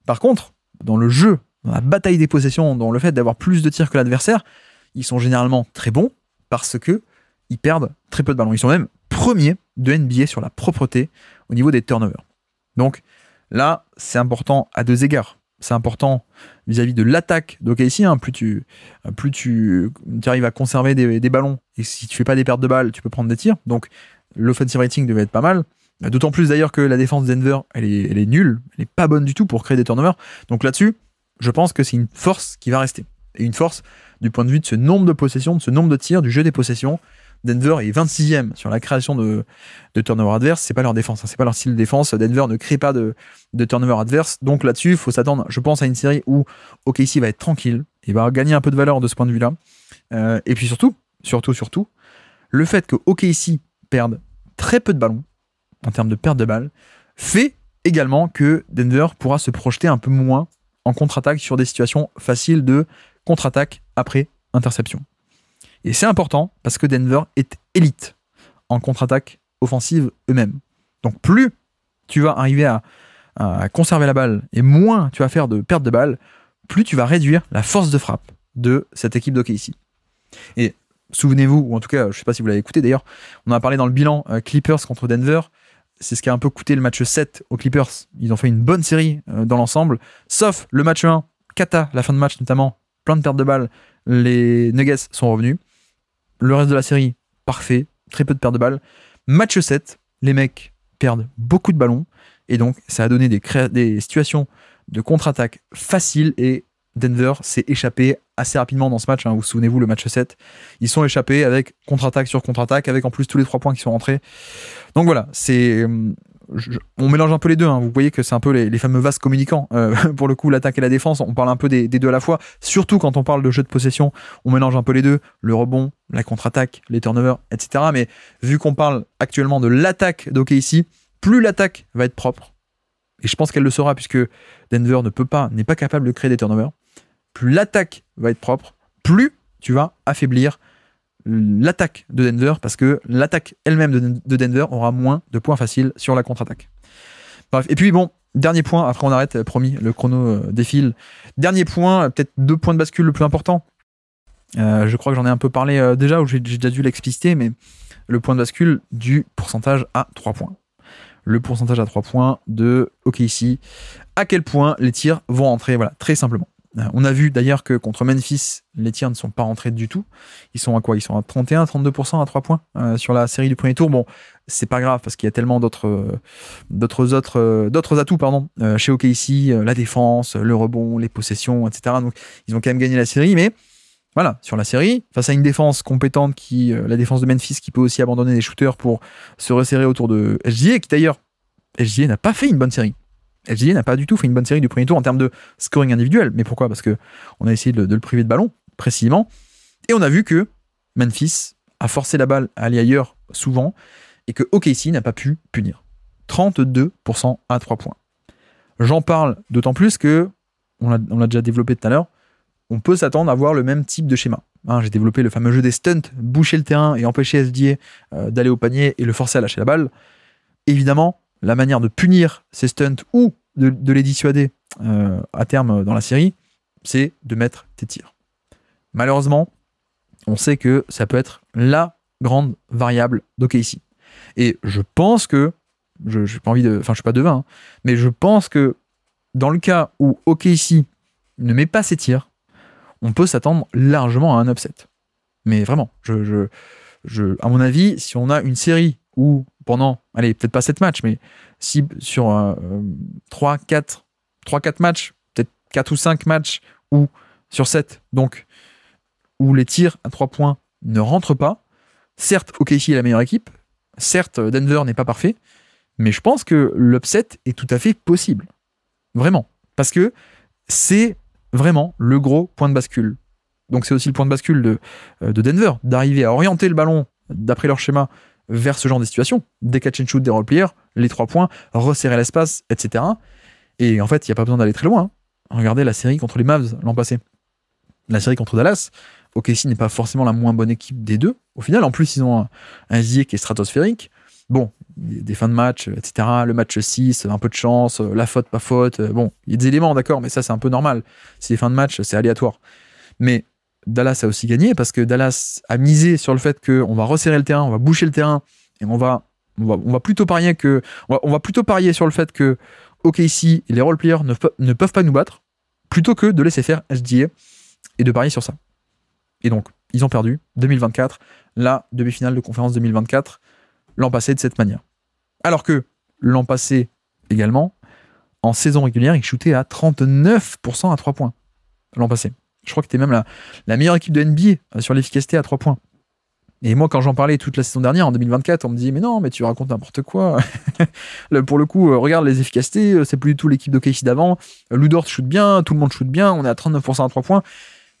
Par contre, dans le jeu, dans la bataille des possessions, dans le fait d'avoir plus de tirs que l'adversaire, ils sont généralement très bons parce que ils perdent très peu de ballons. Ils sont même premiers de NBA sur la propreté au niveau des turnovers. Donc là, c'est important à deux égards. C'est important vis-à-vis de l'attaque d'OKC. Plus tu arrives à conserver des ballons et si tu fais pas des pertes de balles, tu peux prendre des tirs. Donc l'offensive rating devait être pas mal. D'autant plus d'ailleurs que la défense de Denver, elle est nulle. Elle est pas bonne du tout pour créer des turnovers. Donc là-dessus, je pense que c'est une force qui va rester. Et une force du point de vue de ce nombre de possessions, de ce nombre de tirs, du jeu des possessions. Denver est 26e sur la création de turnover adverse. C'est pas leur défense, c'est pas leur style de défense. Denver ne crée pas de turnover adverse. Donc là-dessus, il faut s'attendre, je pense, à une série où OKC va être tranquille. Il va gagner un peu de valeur de ce point de vue-là. Et puis surtout, le fait que OKC perde très peu de ballons, en termes de perte de balles, fait également que Denver pourra se projeter un peu moins en contre-attaque sur des situations faciles de contre-attaque après interception. Et c'est important parce que Denver est élite en contre-attaque offensive eux-mêmes. Donc plus tu vas arriver à conserver la balle et moins tu vas faire de perte de balles, plus tu vas réduire la force de frappe de cette équipe d'OKC. Et souvenez-vous, ou en tout cas, je ne sais pas si vous l'avez écouté d'ailleurs, on en a parlé dans le bilan Clippers contre Denver. C'est ce qui a un peu coûté le match 7 aux Clippers. Ils ont fait une bonne série dans l'ensemble, sauf le match 1, cata, la fin de match notamment, plein de pertes de balles. Les Nuggets sont revenus. Le reste de la série, parfait, très peu de pertes de balles. Match 7, les mecs perdent beaucoup de ballons, et donc ça a donné des situations de contre-attaque faciles, et Denver s'est échappé assez rapidement dans ce match. Vous souvenez-vous, le match 7, ils sont échappés avec contre-attaque sur contre-attaque, avec en plus tous les 3 points qui sont rentrés. Donc voilà, on mélange un peu les deux. Vous voyez que c'est un peu les fameux vases communicants. Pour le coup, l'attaque et la défense, on parle un peu des deux à la fois. Surtout quand on parle de jeu de possession, on mélange un peu les deux. Le rebond, la contre-attaque, les turnovers, etc. Mais vu qu'on parle actuellement de l'attaque d'OKC, plus l'attaque va être propre, et je pense qu'elle le sera puisque Denver n'est pas capable de créer des turnovers, plus l'attaque va être propre, plus tu vas affaiblir l'attaque de Denver, parce que l'attaque elle-même de Denver aura moins de points faciles sur la contre-attaque. Bref, et puis bon, dernier point, après on arrête, promis, le chrono défile. Dernier point, peut-être 2 points de bascule le plus important. Je crois que j'en ai un peu parlé déjà, ou j'ai déjà dû l'expliciter, mais le point de bascule du pourcentage à 3 points. Le pourcentage à 3 points de OKC, à quel point les tirs vont rentrer, voilà, très simplement. On a vu d'ailleurs que contre Memphis, les tirs ne sont pas rentrés du tout. Ils sont à quoi ? Ils sont à 31-32% à 3 points sur la série du premier tour. Bon, c'est pas grave parce qu'il y a tellement d'autres atouts chez OKC, la défense, le rebond, les possessions, etc. Donc ils ont quand même gagné la série, mais voilà, sur la série, face à une défense compétente, la défense de Memphis, qui peut aussi abandonner des shooters pour se resserrer autour de SGA, qui d'ailleurs, SGA n'a pas fait une bonne série. SGA n'a pas du tout fait une bonne série du premier tour en termes de scoring individuel. Mais pourquoi ? Parce qu'on a essayé de le priver de ballon, précisément. Et on a vu que Memphis a forcé la balle à aller ailleurs souvent, et que OKC n'a pas pu punir. 32% à 3 points. J'en parle d'autant plus que, on l'a déjà développé tout à l'heure, on peut s'attendre à voir le même type de schéma. J'ai développé le fameux jeu des stunts, boucher le terrain et empêcher SGA d'aller au panier et le forcer à lâcher la balle. Évidemment, la manière de punir ces stunts ou de les dissuader à terme dans la série, c'est de mettre tes tirs. Malheureusement, on sait que ça peut être la grande variable d'OKC. Et je pense que, je ne suis pas devin, mais je pense que dans le cas où OKC ne met pas ses tirs, on peut s'attendre largement à un upset. Mais vraiment, à mon avis, si on a une série où pendant, allez, peut-être pas 7 matchs, mais si sur 3-4 matchs, peut-être 4 ou 5 matchs, ou sur 7, donc, où les tirs à 3 points ne rentrent pas, certes, OKC est la meilleure équipe, certes, Denver n'est pas parfait, mais je pense que l'upset est tout à fait possible. Vraiment. Parce que c'est vraiment le gros point de bascule. Donc c'est aussi le point de bascule de Denver, d'arriver à orienter le ballon d'après leur schéma vers ce genre de situation, des catch and shoot, des role-players, les 3 points, resserrer l'espace, etc. Et en fait, il n'y a pas besoin d'aller très loin. Regardez la série contre les Mavs l'an passé. La série contre Dallas, OKC n'est pas forcément la moins bonne équipe des deux. Au final, en plus, ils ont un SGA qui est stratosphérique. Bon, des fins de match, etc. Le match 6, un peu de chance, la faute, pas faute. Bon, il y a des éléments, d'accord, mais ça, c'est un peu normal. C'est les fins de match, c'est aléatoire. Mais Dallas a aussi gagné parce que Dallas a misé sur le fait qu'on va resserrer le terrain, on va boucher le terrain, et on va plutôt parier sur le fait que OKC et les role-players ne peuvent pas nous battre, plutôt que de laisser faire SGA et de parier sur ça. Et donc, ils ont perdu 2024, la demi-finale de conférence 2024, l'an passé de cette manière. Alors que l'an passé également, en saison régulière, ils shootaient à 39% à 3 points. L'an passé. Je crois que c'était même la meilleure équipe de NBA sur l'efficacité à 3 points. Et moi, quand j'en parlais toute la saison dernière, en 2024, on me disait « Mais non, mais tu racontes n'importe quoi. » Pour le coup, regarde les efficacités, c'est plus du tout l'équipe d'OKC d'avant. Lou Dort shoot bien, tout le monde shoot bien, on est à 39% à 3 points.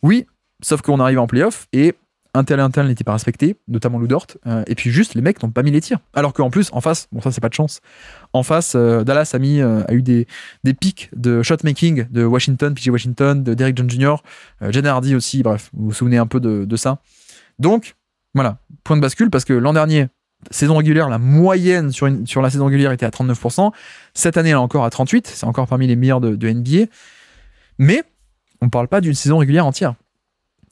Oui, Sauf qu'on arrive en playoff et un tel n'était pas respecté, notamment Lou Dort, et puis juste les mecs n'ont pas mis les tirs. Alors qu'en plus, en face, bon ça c'est pas de chance, en face, Dallas a eu des pics de shot-making de Washington, PJ Washington, de Derrick Jones Jr., Jaden Hardy aussi, bref, vous vous souvenez un peu de ça. Donc, voilà, point de bascule, parce que l'an dernier, saison régulière, la moyenne sur la saison régulière était à 39%, cette année elle est encore à 38%, c'est encore parmi les meilleurs de NBA, mais on parle pas d'une saison régulière entière.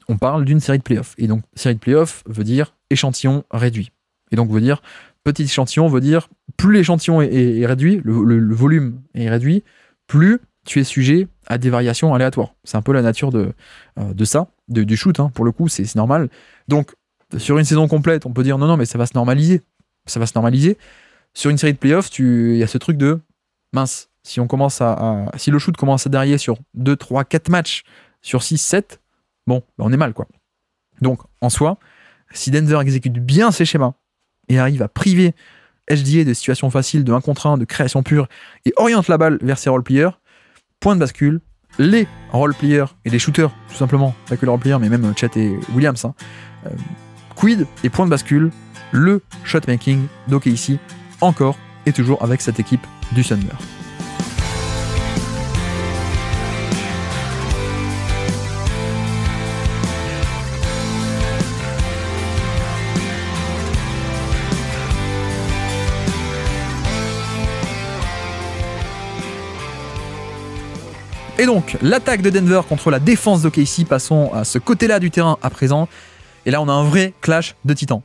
On parle d'une série de playoffs. Et donc, série de playoffs veut dire échantillon réduit. Et donc, veut dire petit échantillon, veut dire plus l'échantillon est réduit, le volume est réduit, plus tu es sujet à des variations aléatoires. C'est un peu la nature de ça, du shoot, hein, pour le coup, c'est normal. Donc, sur une saison complète, on peut dire non, mais ça va se normaliser. Ça va se normaliser. Sur une série de playoffs, il y a ce truc de mince. Si le shoot commence à derrière sur 2, 3, 4 matchs, sur 6, 7, bon, on est mal, quoi. Donc, en soi, si Denver exécute bien ses schémas et arrive à priver HDA de situations faciles, de 1 contre 1, de création pure, et oriente la balle vers ses role-players, point de bascule, les role-players et les shooters, tout simplement, pas que les role-players, mais même Chet et Williams, quid et point de bascule, le shot-making d'OKC, encore et toujours avec cette équipe du Thunder. Et donc, l'attaque de Denver contre la défense d'OKC, passons à ce côté-là du terrain à présent. Et là, on a un vrai clash de titans.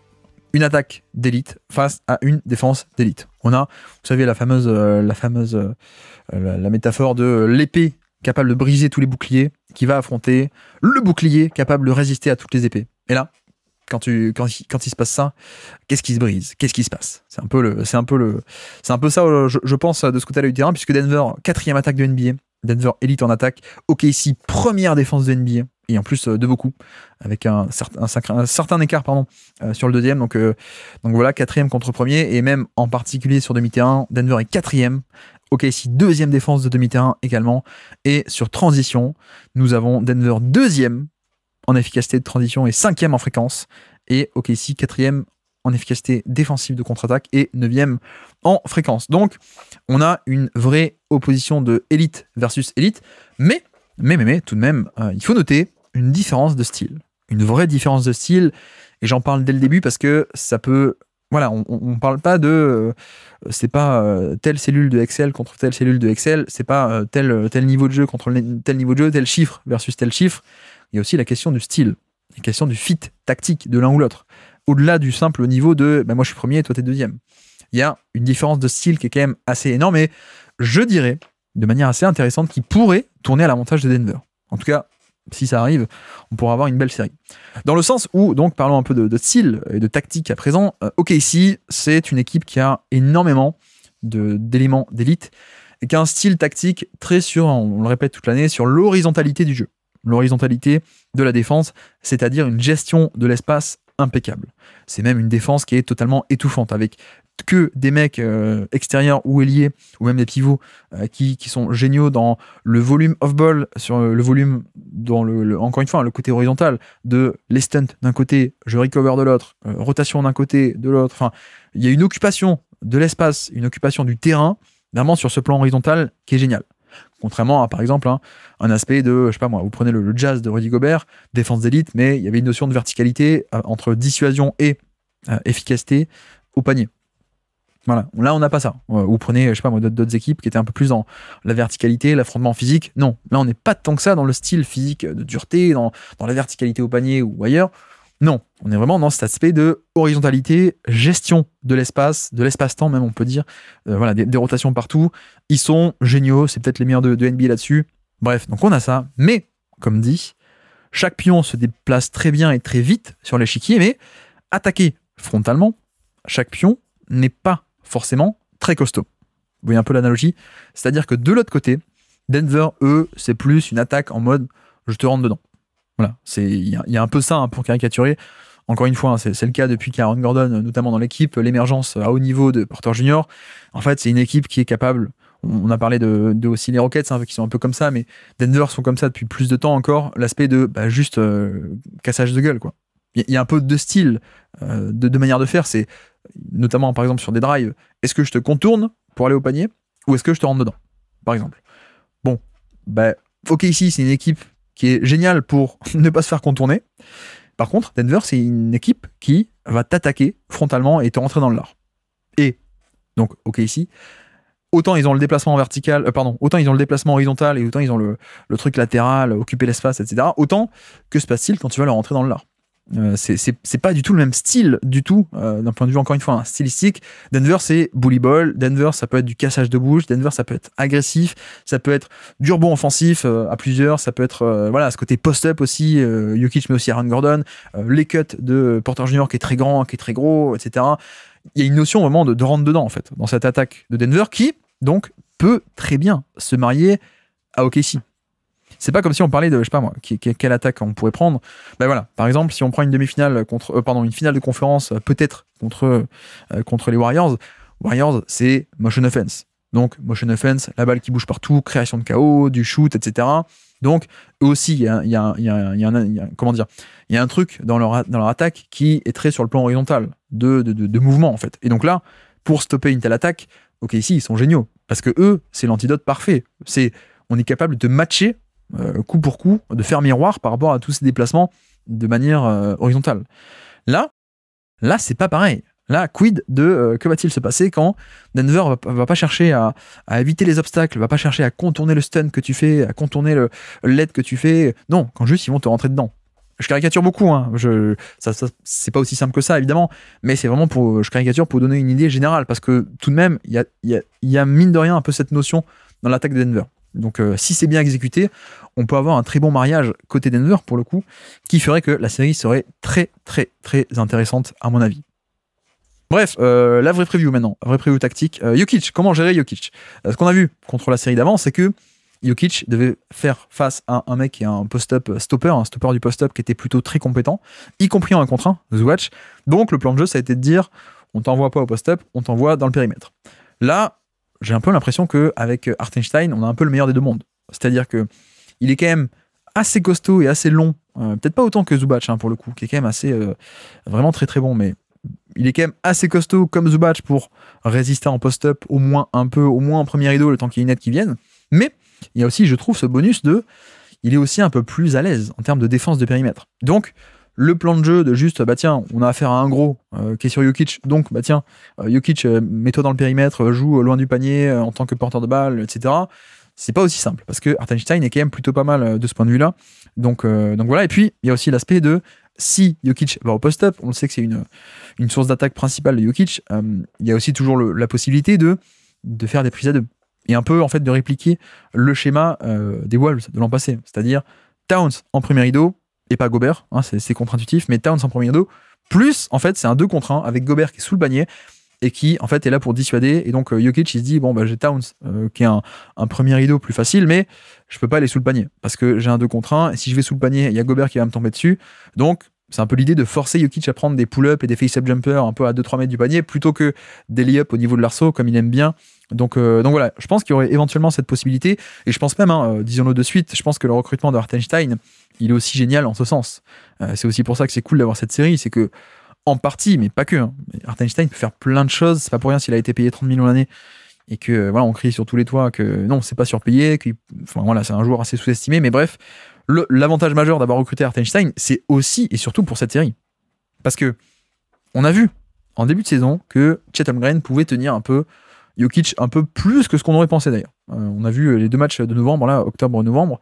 Une attaque d'élite face à une défense d'élite. On a, vous savez, la métaphore de l'épée capable de briser tous les boucliers qui va affronter le bouclier capable de résister à toutes les épées. Et là, quand il se passe ça, qu'est-ce qui se brise? Qu'est-ce qui se passe? C'est un peu ça, je pense, de ce côté-là du terrain, puisque Denver, 4e attaque de NBA. Denver élite en attaque, OKC première défense de NBA, et en plus de beaucoup, avec un certain écart sur le deuxième, donc voilà, 4e contre premier, et même en particulier sur demi-terrain, Denver est 4e, OKC 2e défense de demi-terrain également, et sur transition, nous avons Denver 2e en efficacité de transition et 5e en fréquence, et OKC 4e en efficacité défensive de contre-attaque et 9e en fréquence. Donc, on a une vraie opposition de élite versus élite, mais tout de même, il faut noter une différence de style. Une vraie différence de style, et j'en parle dès le début parce que ça peut... Voilà, on parle pas de... c'est pas telle cellule de Excel contre telle cellule de Excel, c'est pas tel niveau de jeu contre tel niveau de jeu, tel chiffre versus tel chiffre. Il y a aussi la question du style, la question du fit tactique de l'un ou l'autre. Au-delà du simple niveau de moi je suis premier et toi t'es deuxième. Il y a une différence de style qui est quand même assez énorme et je dirais de manière assez intéressante qui pourrait tourner à l'avantage de Denver. En tout cas, si ça arrive, on pourra avoir une belle série. Dans le sens où, donc parlons un peu de style et de tactique à présent, OKC c'est une équipe qui a énormément d'éléments d'élite et qui a un style tactique très sur, on le répète toute l'année, sur l'horizontalité du jeu. L'horizontalité de la défense, c'est-à-dire une gestion de l'espace impeccable. C'est même une défense qui est totalement étouffante, avec que des mecs extérieurs ou ailiers, ou même des pivots qui sont géniaux dans le volume off-ball, sur le volume, dans encore une fois, le côté horizontal, de les stunts d'un côté, je recover de l'autre, rotation d'un côté, de l'autre. Enfin, il y a une occupation de l'espace, une occupation du terrain, vraiment sur ce plan horizontal qui est génial. Contrairement à, par exemple, un aspect de, je sais pas moi, vous prenez le Jazz de Rudy Gobert, défense d'élite, mais il y avait une notion de verticalité entre dissuasion et efficacité au panier. Voilà, là on n'a pas ça. Vous prenez, je sais pas moi, d'autres équipes qui étaient un peu plus dans la verticalité, l'affrontement physique. Non, là on n'est pas tant que ça dans le style physique de dureté, dans la verticalité au panier ou ailleurs. Non, on est vraiment dans cet aspect de horizontalité, gestion de l'espace-temps même on peut dire. Voilà, des rotations partout. Ils sont géniaux, c'est peut-être les meilleurs de NBA là-dessus. Bref, donc on a ça. Mais, comme dit, chaque pion se déplace très bien et très vite sur l'échiquier, mais attaquer frontalement, chaque pion n'est pas forcément très costaud. Vous voyez un peu l'analogie? C'est-à-dire que de l'autre côté, Denver, eux, c'est plus une attaque en mode je te rentre dedans. Voilà, il y a un peu ça pour caricaturer. Encore une fois, c'est le cas depuis qu'Aaron Gordon, notamment dans l'équipe, l'émergence à haut niveau de Porter Jr. En fait, c'est une équipe qui est capable, On a parlé de aussi les Rockets qui sont un peu comme ça, mais Denver sont comme ça depuis plus de temps encore. L'aspect de juste cassage de gueule, quoi. Il y a un peu de style, de manière de faire. C'est notamment, par exemple, sur des drives. Est-ce que je te contourne pour aller au panier ou est-ce que je te rentre dedans, par exemple? Bon, OK, ici, c'est une équipe qui est géniale pour ne pas se faire contourner. Par contre, Denver, c'est une équipe qui va t'attaquer frontalement et te rentrer dans le lard. Et donc, OK, ici, autant ils ont le déplacement vertical, autant ils ont le déplacement horizontal et autant ils ont le truc latéral, occuper l'espace, etc. Autant que se passe-t-il quand tu vas leur rentrer dans le lard? C'est pas du tout le même style du tout d'un point de vue encore une fois stylistique. Denver c'est bully ball, Denver ça peut être du cassage de bouche, Denver ça peut être agressif, ça peut être du rebond offensif à plusieurs, ça peut être ce côté post-up aussi, Jokic mais aussi Aaron Gordon, les cuts de Porter Jr qui est très grand, qui est très gros, etc. Il y a une notion vraiment de rentre dedans en fait dans cette attaque de Denver qui donc peut très bien se marier à OKC. C'est pas comme si on parlait de, je sais pas moi, quelle attaque on pourrait prendre. Voilà, par exemple, si on prend une demi-finale une finale de conférence, peut-être contre les Warriors. Warriors, c'est motion offense. Donc, motion offense, la balle qui bouge partout, création de chaos, du shoot, etc. Donc, eux aussi, il y a un truc dans leur attaque qui est très sur le plan horizontal, de mouvement, en fait. Et donc là, pour stopper une telle attaque, OK, ici, ils sont géniaux. Parce que eux, c'est l'antidote parfait. On est capable de matcher coup pour coup, de faire miroir par rapport à tous ces déplacements de manière horizontale. Là, c'est pas pareil. Là, quid de que va-t-il se passer quand Denver va pas chercher à éviter les obstacles, va pas chercher à contourner le stun que tu fais, à contourner le lead que tu fais. Non, quand juste ils vont te rentrer dedans. Je caricature beaucoup, ça, c'est pas aussi simple que ça évidemment, mais c'est vraiment je caricature pour donner une idée générale parce que tout de même, il y a mine de rien un peu cette notion dans l'attaque de Denver. Donc si c'est bien exécuté, on peut avoir un très bon mariage côté Denver pour le coup, qui ferait que la série serait très très très intéressante à mon avis. Bref, la vraie preview maintenant, la vraie preview tactique. Jokic, comment gérer Jokic? Ce qu'on a vu contre la série d'avant, c'est que Jokic devait faire face à un mec qui est un post-up stopper, un stopper du post-up qui était plutôt très compétent, y compris en 1 contre 1, Zubac. Donc le plan de jeu, ça a été de dire, on t'envoie pas au post-up, on t'envoie dans le périmètre. Là, j'ai un peu l'impression qu'avec Hartenstein, on a un peu le meilleur des deux mondes. C'est-à-dire qu'il est quand même assez costaud et assez long, peut-être pas autant que Zubac pour le coup, qui est quand même assez vraiment très très bon, mais il est quand même assez costaud comme Zubac pour résister en post-up au moins un peu, au moins en premier rideau, le temps qu'il y ait une aide qui vienne. Mais il y a aussi, je trouve, ce bonus il est aussi un peu plus à l'aise en termes de défense de périmètre. Donc, le plan de jeu de juste, on a affaire à un gros qui est sur Jokic, donc, Jokic, mets-toi dans le périmètre, joue loin du panier en tant que porteur de balle, etc. C'est pas aussi simple, parce que Hartenstein est quand même plutôt pas mal de ce point de vue-là. Donc voilà, et puis, il y a aussi l'aspect de, si Jokic va au post-up, on le sait que c'est une source d'attaque principale de Jokic, il y a aussi toujours la possibilité de faire des prises à deux. Et un peu, en fait, de répliquer le schéma des Wolves de l'an passé. C'est-à-dire, Towns en premier rideau, et pas Gobert, c'est contre-intuitif, mais Towns en premier rideau, plus, en fait, c'est un 2 contre 1 avec Gobert qui est sous le panier et qui, en fait, est là pour dissuader. Et donc, Jokic, il se dit, j'ai Towns qui est un premier rideau plus facile, mais je peux pas aller sous le panier parce que j'ai un 2 contre 1. Et si je vais sous le panier, il y a Gobert qui va me tomber dessus. Donc, c'est un peu l'idée de forcer Jokic à prendre des pull-up et des face-up jumpers un peu à 2-3 mètres du panier plutôt que des lay-up au niveau de l'arceau, comme il aime bien. Donc voilà, je pense qu'il y aurait éventuellement cette possibilité. Et je pense même, disons-le de suite, je pense que le recrutement de Hartenstein, il est aussi génial en ce sens. C'est aussi pour ça que c'est cool d'avoir cette série, c'est que, en partie, mais pas que, Hartenstein peut faire plein de choses. C'est pas pour rien s'il a été payé 30 millions l'année et que on crie sur tous les toits que non, c'est pas surpayé, c'est un joueur assez sous-estimé, mais bref. L'avantage majeur d'avoir recruté Hartenstein, c'est aussi et surtout pour cette série. Parce que on a vu en début de saison que Chet Holmgren pouvait tenir un peu Jokic un peu plus que ce qu'on aurait pensé d'ailleurs. On a vu les 2 matchs de novembre, là, octobre-novembre,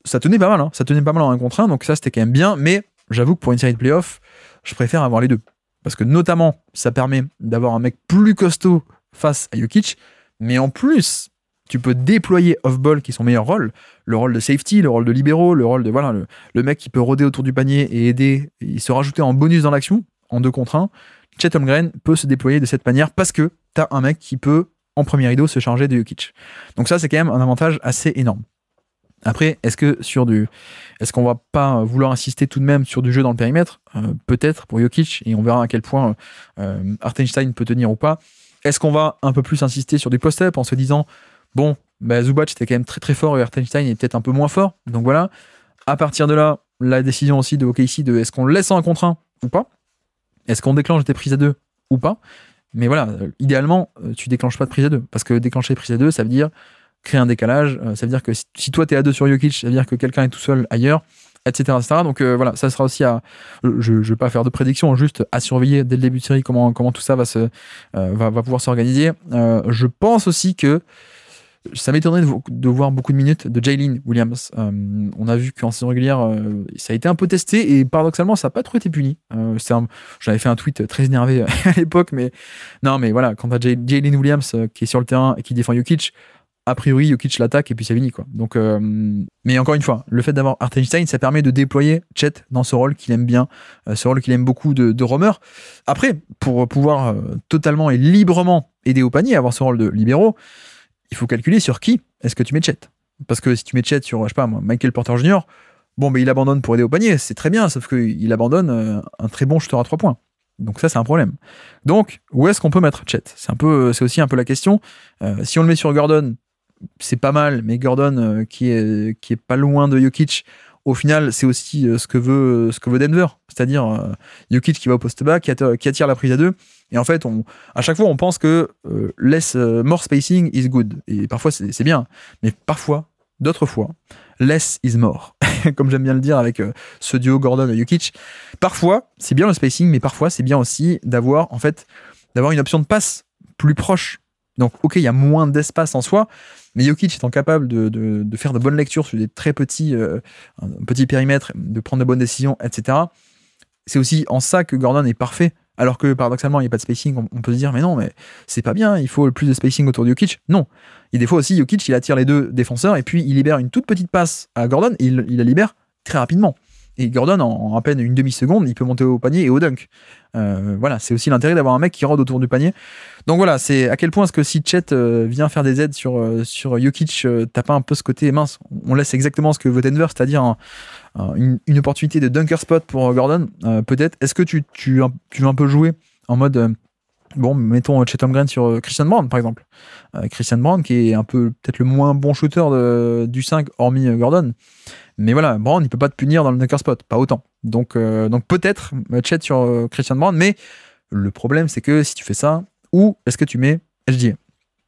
ça tenait pas mal, ça tenait pas mal en 1 contre 1, donc ça c'était quand même bien, mais j'avoue que pour une série de playoffs, je préfère avoir les deux. Parce que notamment, ça permet d'avoir un mec plus costaud face à Jokic, mais en plus, tu peux déployer off-ball qui est son meilleur rôle, le rôle de safety, le rôle de libéraux, le rôle de le mec qui peut rôder autour du panier et aider, et se rajouter en bonus dans l'action, en 2 contre 1. Chet Holmgren peut se déployer de cette manière parce que t'as un mec qui peut, en premier rideau, se charger de Jokic. Donc ça, c'est quand même un avantage assez énorme. Après, est-ce qu'on va pas vouloir insister tout de même sur du jeu dans le périmètre? Peut-être pour Jokic, et on verra à quel point Hartenstein peut tenir ou pas. Est-ce qu'on va un peu plus insister sur du post-up en se disant Bon, bah, Zubac était quand même très très fort et Hartenstein est peut-être un peu moins fort. Donc voilà, à partir de là, la décision aussi de OKC de est-ce qu'on le laisse en 1 contre 1 ou pas? Est-ce qu'on déclenche des prises à 2 ou pas? Mais voilà, idéalement, tu déclenches pas de prise à 2. Parce que déclencher prise à 2, ça veut dire créer un décalage. Ça veut dire que si toi t'es à 2 sur Jokic, ça veut dire que quelqu'un est tout seul ailleurs, etc. etc. Donc voilà, ça sera aussi à. Je vais pas faire de prédiction, juste à surveiller dès le début de série comment tout ça va pouvoir s'organiser. Je pense aussi que ça m'étonnerait de voir beaucoup de minutes de Jalen Williams. On a vu qu'en saison régulière, ça a été un peu testé et paradoxalement, ça n'a pas trop été puni. J'avais fait un tweet très énervé à l'époque, mais non, mais voilà, quand tu as Jalen Williams qui est sur le terrain et qui défend Jokic, a priori, Jokic l'attaque et puis c'est fini, quoi. Donc, mais encore une fois, le fait d'avoir Hartenstein, ça permet de déployer Chet dans ce rôle qu'il aime bien, ce rôle qu'il aime beaucoup de roamer. Après, pour pouvoir totalement et librement aider au panier, avoir ce rôle de libéraux, il faut calculer sur qui est-ce que tu mets Chet. Parce que si tu mets Chet sur, je sais pas moi, Michael Porter Jr., bon, mais il abandonne pour aider au panier, c'est très bien, sauf qu'il abandonne un très bon shooter à 3 points. Donc ça, c'est un problème. Donc, où est-ce qu'on peut mettre Chet? C'est aussi un peu la question. Si on le met sur Gordon, c'est pas mal, mais Gordon qui est pas loin de Jokic, au final, c'est aussi ce que veut Denver. C'est-à-dire Jokic qui va au poste bas, qui attire la prise à 2. Et en fait, à chaque fois, on pense que less more spacing is good. Et parfois, c'est bien. Mais parfois, d'autres fois, less is more. Comme j'aime bien le dire avec ce duo Gordon et Jokic. Parfois, c'est bien le spacing, mais parfois, c'est bien aussi d'avoir une option de passe plus proche. Donc, ok, il y a moins d'espace en soi, mais Jokic étant capable de faire de bonnes lectures sur des très petits périmètres, de prendre de bonnes décisions, etc. C'est aussi en ça que Gordon est parfait. Alors que paradoxalement, il n'y a pas de spacing, on peut se dire, mais non, mais c'est pas bien, il faut le plus de spacing autour de Jokic. Non. Et des fois aussi, Jokic, il attire les deux défenseurs et puis il libère une toute petite passe à Gordon et il la libère très rapidement. Et Gordon, en à peine une demi-seconde, il peut monter au panier et au dunk. Voilà, c'est aussi l'intérêt d'avoir un mec qui rôde autour du panier. Donc voilà, c'est à quel point est-ce que si Chet vient faire des aides sur Jokic, t'as pas un peu ce côté mince. On laisse exactement ce que veut Denver, c'est-à-dire une opportunité de dunker spot pour Gordon, peut-être. Est-ce que tu veux un peu jouer en mode... Bon, mettons Chet Holmgren sur Christian Brown, par exemple. Christian Brown, qui est un peu peut-être le moins bon shooter du 5, hormis Gordon. Mais voilà, Brown, il peut pas te punir dans le dunker spot, pas autant. Donc peut-être Chet sur Christian Brown, mais le problème, c'est que si tu fais ça, où est-ce que tu mets SGA?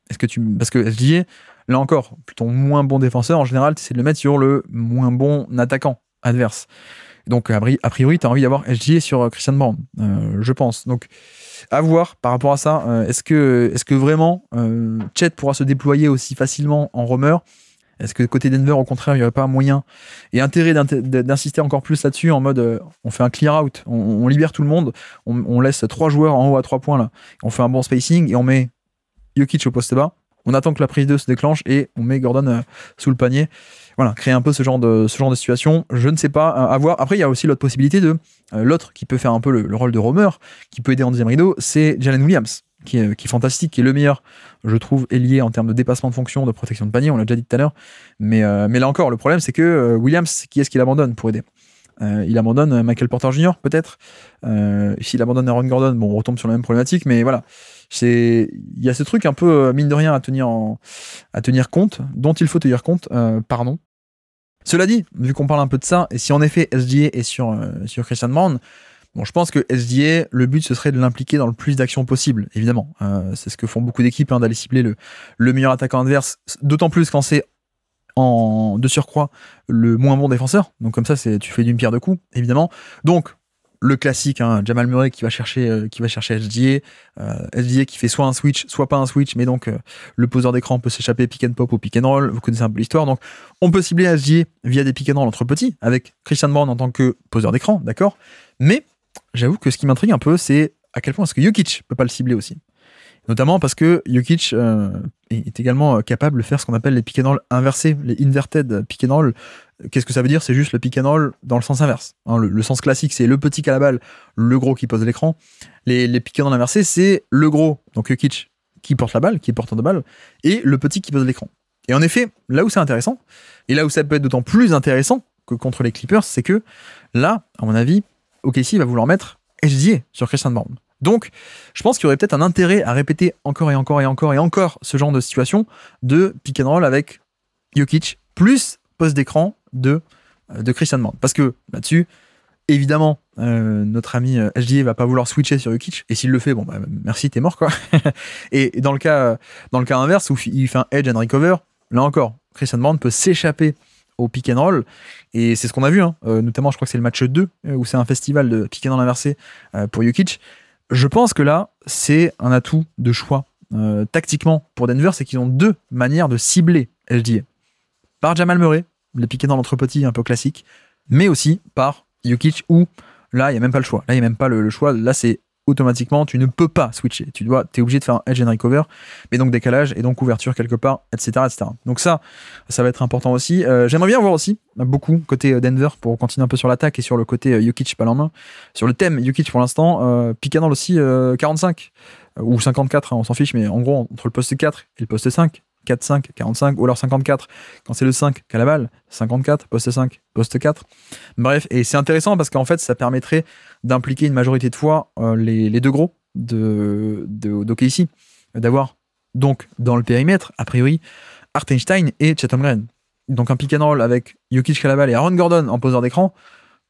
Parce que SGA, là encore, plutôt moins bon défenseur, en général, tu essaies de le mettre sur le moins bon attaquant adverse. Donc, a priori, tu as envie d'avoir SGA sur Christian Brown, je pense. Donc, à voir par rapport à ça. Est-ce que vraiment Chet pourra se déployer aussi facilement en roamer? Est-ce que côté Denver, au contraire, il n'y aurait pas moyen et intérêt d'insister encore plus là-dessus en mode on fait un clear out, on libère tout le monde, on laisse 3 joueurs en haut à 3 points là, on fait un bon spacing et on met Jokic au poste bas, on attend que la prise 2 se déclenche et on met Gordon sous le panier. Voilà, créer un peu ce genre de situation. Je ne sais pas, à voir. Après, il y a aussi l'autre possibilité l'autre qui peut faire un peu le rôle de roamer, qui peut aider en deuxième rideau, c'est Jalen Williams, qui est fantastique, qui est le meilleur, je trouve, ailier en termes de dépassement de fonction, de protection de panier, on l'a déjà dit tout à l'heure. Mais là encore, le problème, c'est que Williams, qui est-ce qu'il abandonne pour aider? Il abandonne Michael Porter Jr., peut-être. S'il abandonne Aaron Gordon, bon, on retombe sur la même problématique, mais voilà. Il y a ce truc un peu, mine de rien, à tenir compte, dont il faut tenir compte, pardon. Cela dit, vu qu'on parle un peu de ça, et si en effet SGA est sur Christian Brown, bon, je pense que SGA, le but ce serait de l'impliquer dans le plus d'actions possible, évidemment. C'est ce que font beaucoup d'équipes, d'aller cibler le meilleur attaquant adverse, d'autant plus quand c'est de surcroît le moins bon défenseur. Donc comme ça, tu fais d'une pierre deux coups, évidemment. Donc le classique, Jamal Murray qui va chercher SGA, SGA qui fait soit un switch, soit pas un switch, mais donc le poseur d'écran peut s'échapper pick and pop ou pick and roll, vous connaissez un peu l'histoire, donc on peut cibler SGA via des pick and roll entre petits, avec Christian Brown en tant que poseur d'écran, d'accord, mais j'avoue que ce qui m'intrigue un peu, c'est à quel point est-ce que Jokic peut pas le cibler aussi. Notamment parce que Jokic est également capable de faire ce qu'on appelle les pick and roll inversés, les inverted pick and roll. Qu'est-ce que ça veut dire? C'est juste le pick and roll dans le sens inverse. Le sens classique, c'est le petit qui a la balle, le gros qui pose l'écran. Les pick and roll inversés, c'est le gros, donc Jokic, qui porte la balle, qui est porteur de balle, et le petit qui pose l'écran. Et en effet, là où c'est intéressant, et là où ça peut être d'autant plus intéressant que contre les Clippers, c'est que là, à mon avis, OKC va vouloir mettre SGA sur Christian Brown. Donc, je pense qu'il y aurait peut-être un intérêt à répéter encore et encore et encore et encore ce genre de situation de pick and roll avec Jokic plus poste d'écran de Christian Brown. Parce que là-dessus, évidemment, notre ami HDA va pas vouloir switcher sur Jokic, et s'il le fait, bon bah merci, t'es mort quoi. et dans le cas inverse où il fait un edge and recover, là encore, Christian Brown peut s'échapper au pick and roll, et c'est ce qu'on a vu, hein. Notamment je crois que c'est le match 2 où c'est un festival de pick and roll inversé pour Jokic. Je pense que là c'est un atout de choix tactiquement pour Denver, c'est qu'ils ont deux manières de cibler HDA. Par Jamal Murray, les pick and roll entre petits un peu classiques, mais aussi par Jokic, où là il n'y a même pas le choix, là il n'y a même pas le choix, là c'est automatiquement, tu ne peux pas switcher, tu es obligé de faire un edge and recover, mais donc décalage et donc ouverture quelque part, etc. Donc ça va être important aussi. J'aimerais bien voir aussi beaucoup côté Denver pour continuer un peu sur l'attaque et sur le côté Jokic pas en main, sur le thème Jokic pour l'instant, pick and roll aussi 45 ou 54, hein, on s'en fiche, mais en gros entre le poste 4 et le poste 5, 4, 5, 45, ou alors 54, quand c'est le 5 qu'à la balle, 54, poste 5, poste 4. Bref, et c'est intéressant parce qu'en fait, ça permettrait d'impliquer une majorité de fois les deux gros d'OKC, d'avoir donc dans le périmètre, a priori, Hartenstein et Chatham Green. Donc un pick and roll avec Jokic à la balle et Aaron Gordon en poseur d'écran,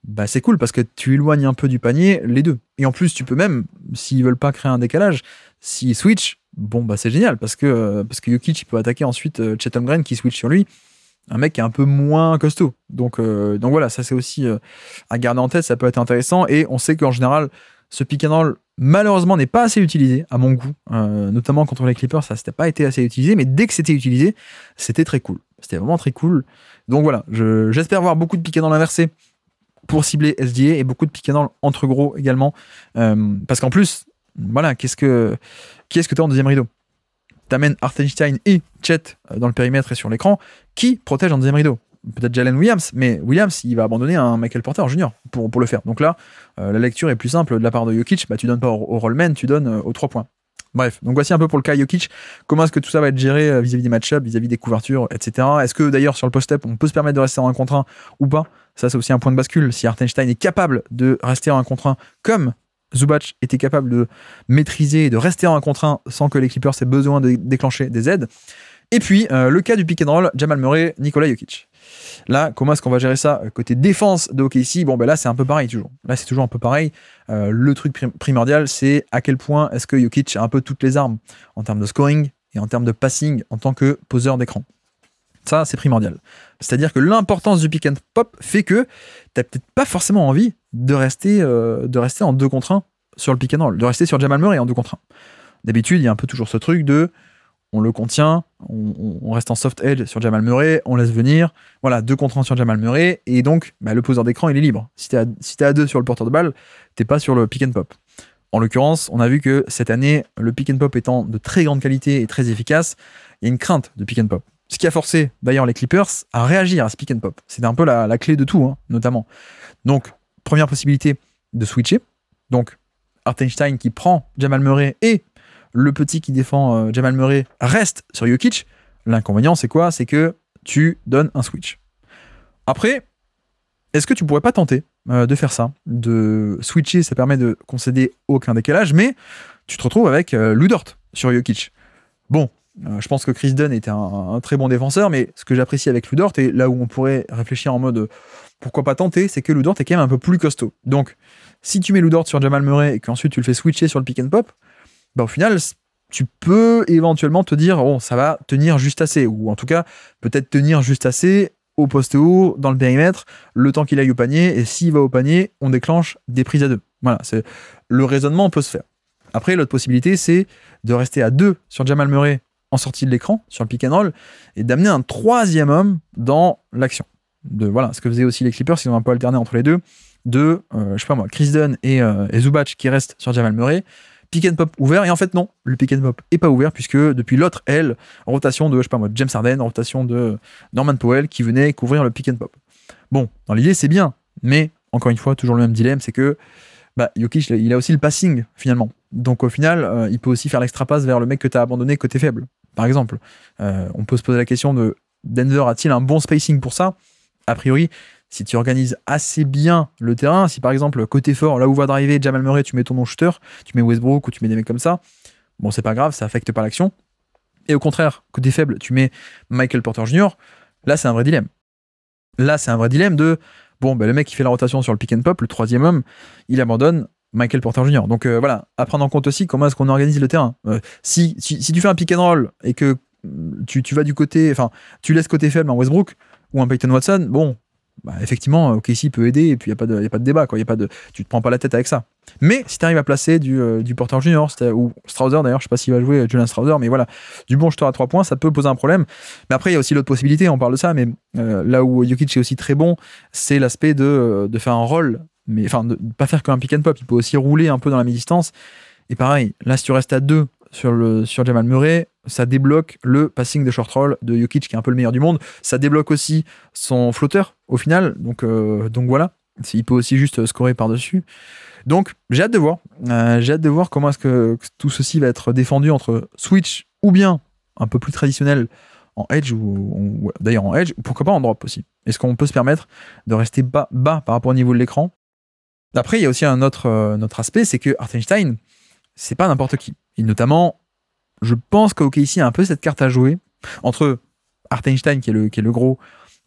bah c'est cool parce que tu éloignes un peu du panier les deux. Et en plus, tu peux même, s'ils veulent pas créer un décalage, s'ils switch, bon bah c'est génial parce que Jokic il peut attaquer ensuite Chatham Green qui switch sur lui, un mec qui est un peu moins costaud. Donc voilà, ça c'est aussi à garder en tête, ça peut être intéressant. Et on sait qu'en général, ce pick and roll malheureusement n'est pas assez utilisé à mon goût, notamment contre les Clippers, ça s'était pas été assez utilisé, mais dès que c'était utilisé, c'était très cool. C'était vraiment très cool. Donc voilà, j'espère voir beaucoup de pick and roll inversé pour cibler SDA et beaucoup de pick and roll entre gros également, parce qu'en plus, voilà, qui est-ce que t'as en deuxième rideau? T'amènes Hartenstein et Chet dans le périmètre et sur l'écran, qui protège en deuxième rideau? Peut-être Jalen Williams, mais Williams il va abandonner un Michael Porter Jr. pour le faire. Donc là, la lecture est plus simple de la part de Jokic, bah tu donnes pas au rollman, tu donnes aux 3 points. Bref, donc voici un peu pour le cas Jokic, comment est-ce que tout ça va être géré vis-à-vis des match-ups, vis-à-vis des couvertures, etc. Est-ce que d'ailleurs sur le post-up, on peut se permettre de rester en 1 contre 1 ou pas? Ça c'est aussi un point de bascule, si Hartenstein est capable de rester en 1 contre 1 comme Zubac était capable de maîtriser et de rester en 1 contre 1 sans que les Clippers aient besoin de déclencher des aides. Et puis, le cas du pick and roll, Jamal Murray, Nikola Jokic. Là, comment est-ce qu'on va gérer ça côté défense de OKC? Bon, ben là, c'est un peu pareil toujours. Là, c'est toujours un peu pareil. Le truc primordial, c'est à quel point est-ce que Jokic a un peu toutes les armes en termes de scoring et en termes de passing en tant que poseur d'écran. Ça, c'est primordial. C'est-à-dire que l'importance du pick and pop fait que t'as peut-être pas forcément envie de rester en 2 contre 1 sur le pick and roll, de rester sur Jamal Murray en 2 contre 1. D'habitude, il y a un peu toujours ce truc de on le contient, on reste en soft edge sur Jamal Murray, on laisse venir, voilà, 2 contre 1 sur Jamal Murray, et donc bah, le poseur d'écran il est libre. Si t'es à 2 sur le porteur de balle, t'es pas sur le pick and pop. En l'occurrence, on a vu que cette année, le pick and pop étant de très grande qualité et très efficace, il y a une crainte de pick and pop. Ce qui a forcé d'ailleurs les Clippers à réagir à ce pick and pop. C'était un peu la clé de tout, hein, notamment. Donc, première possibilité de switcher. Donc, Hartenstein qui prend Jamal Murray et le petit qui défend Jamal Murray reste sur Jokic. L'inconvénient, c'est quoi? C'est que tu donnes un switch. Après, est-ce que tu pourrais pas tenter de faire ça? De switcher, ça permet de concéder aucun décalage, mais tu te retrouves avec Lou Dort sur Jokic. Bon, je pense que Chris Dunn était un très bon défenseur, mais ce que j'apprécie avec Lou Dort, et là où on pourrait réfléchir en mode pourquoi pas tenter, c'est que Lou Dort est quand même un peu plus costaud. Donc, si tu mets Lou Dort sur Jamal Murray et qu'ensuite tu le fais switcher sur le pick and pop, bah au final, tu peux éventuellement te dire bon, ça va tenir juste assez, ou en tout cas, peut-être tenir juste assez au poste haut, dans le périmètre, le temps qu'il aille au panier, et s'il va au panier, on déclenche des prises à 2. Voilà, le raisonnement peut se faire. Après, l'autre possibilité, c'est de rester à 2 sur Jamal Murray en sortie de l'écran, sur le pick and roll, et d'amener un 3e homme dans l'action. Voilà, ce que faisaient aussi les Clippers, ils ont un peu alterné entre les deux, je sais pas moi, Chris Dunn et Zubac qui restent sur Jamal Murray, pick and pop ouvert, et en fait non, le pick and pop est pas ouvert, puisque depuis l'autre aile, rotation de, je sais pas moi, James Harden, rotation de Norman Powell, qui venait couvrir le pick and pop. Bon, dans l'idée c'est bien, mais encore une fois, toujours le même dilemme, c'est que Jokic, il a aussi le passing, finalement. Donc au final, il peut aussi faire l'extra passe vers le mec que tu as abandonné côté faible, par exemple. On peut se poser la question de Denver a-t-il un bon spacing pour ça? A priori, si tu organises assez bien le terrain, si par exemple, côté fort, là où va driver Jamal Murray, tu mets ton non-shooter, tu mets Westbrook ou tu mets des mecs comme ça, bon, c'est pas grave, ça affecte pas l'action. Et au contraire, côté faible, tu mets Michael Porter Jr., là, c'est un vrai dilemme. Là, c'est un vrai dilemme de, bon, le mec qui fait la rotation sur le pick and pop, le troisième homme, il abandonne Michael Porter Jr. Donc voilà, à prendre en compte aussi comment est-ce qu'on organise le terrain. Si tu fais un pick and roll et que tu vas du côté, enfin, tu laisses côté faible un Westbrook ou un Peyton Watson, bon, effectivement, OKC peut aider et puis il n'y a pas de débat, quoi. Tu te prends pas la tête avec ça. Mais si tu arrives à placer du Porter Junior ou Strouser, d'ailleurs, je sais pas s'il va jouer Julian Strouser, mais voilà, du bon shooter à 3 points, ça peut poser un problème. Mais après, il y a aussi l'autre possibilité, on parle de ça, mais là où Jokic est aussi très bon, c'est l'aspect de faire un roll, mais enfin, de ne pas faire qu'un pick and pop, il peut aussi rouler un peu dans la mi-distance. Et pareil, là, si tu restes à 2 sur Jamal Murray, ça débloque le passing de short roll de Jokic qui est un peu le meilleur du monde, ça débloque aussi son flotteur au final, donc voilà, il peut aussi juste scorer par-dessus. Donc j'ai hâte de voir comment est-ce que tout ceci va être défendu entre switch ou bien un peu plus traditionnel en edge ou d'ailleurs en edge, pourquoi pas en drop aussi. Est-ce qu'on peut se permettre de rester bas par rapport au niveau de l'écran? Après, il y a aussi un autre aspect, c'est que Hartenstein, c'est pas n'importe qui. Et notamment, je pense qu'OKC a un peu cette carte à jouer entre Hartenstein qui est le gros,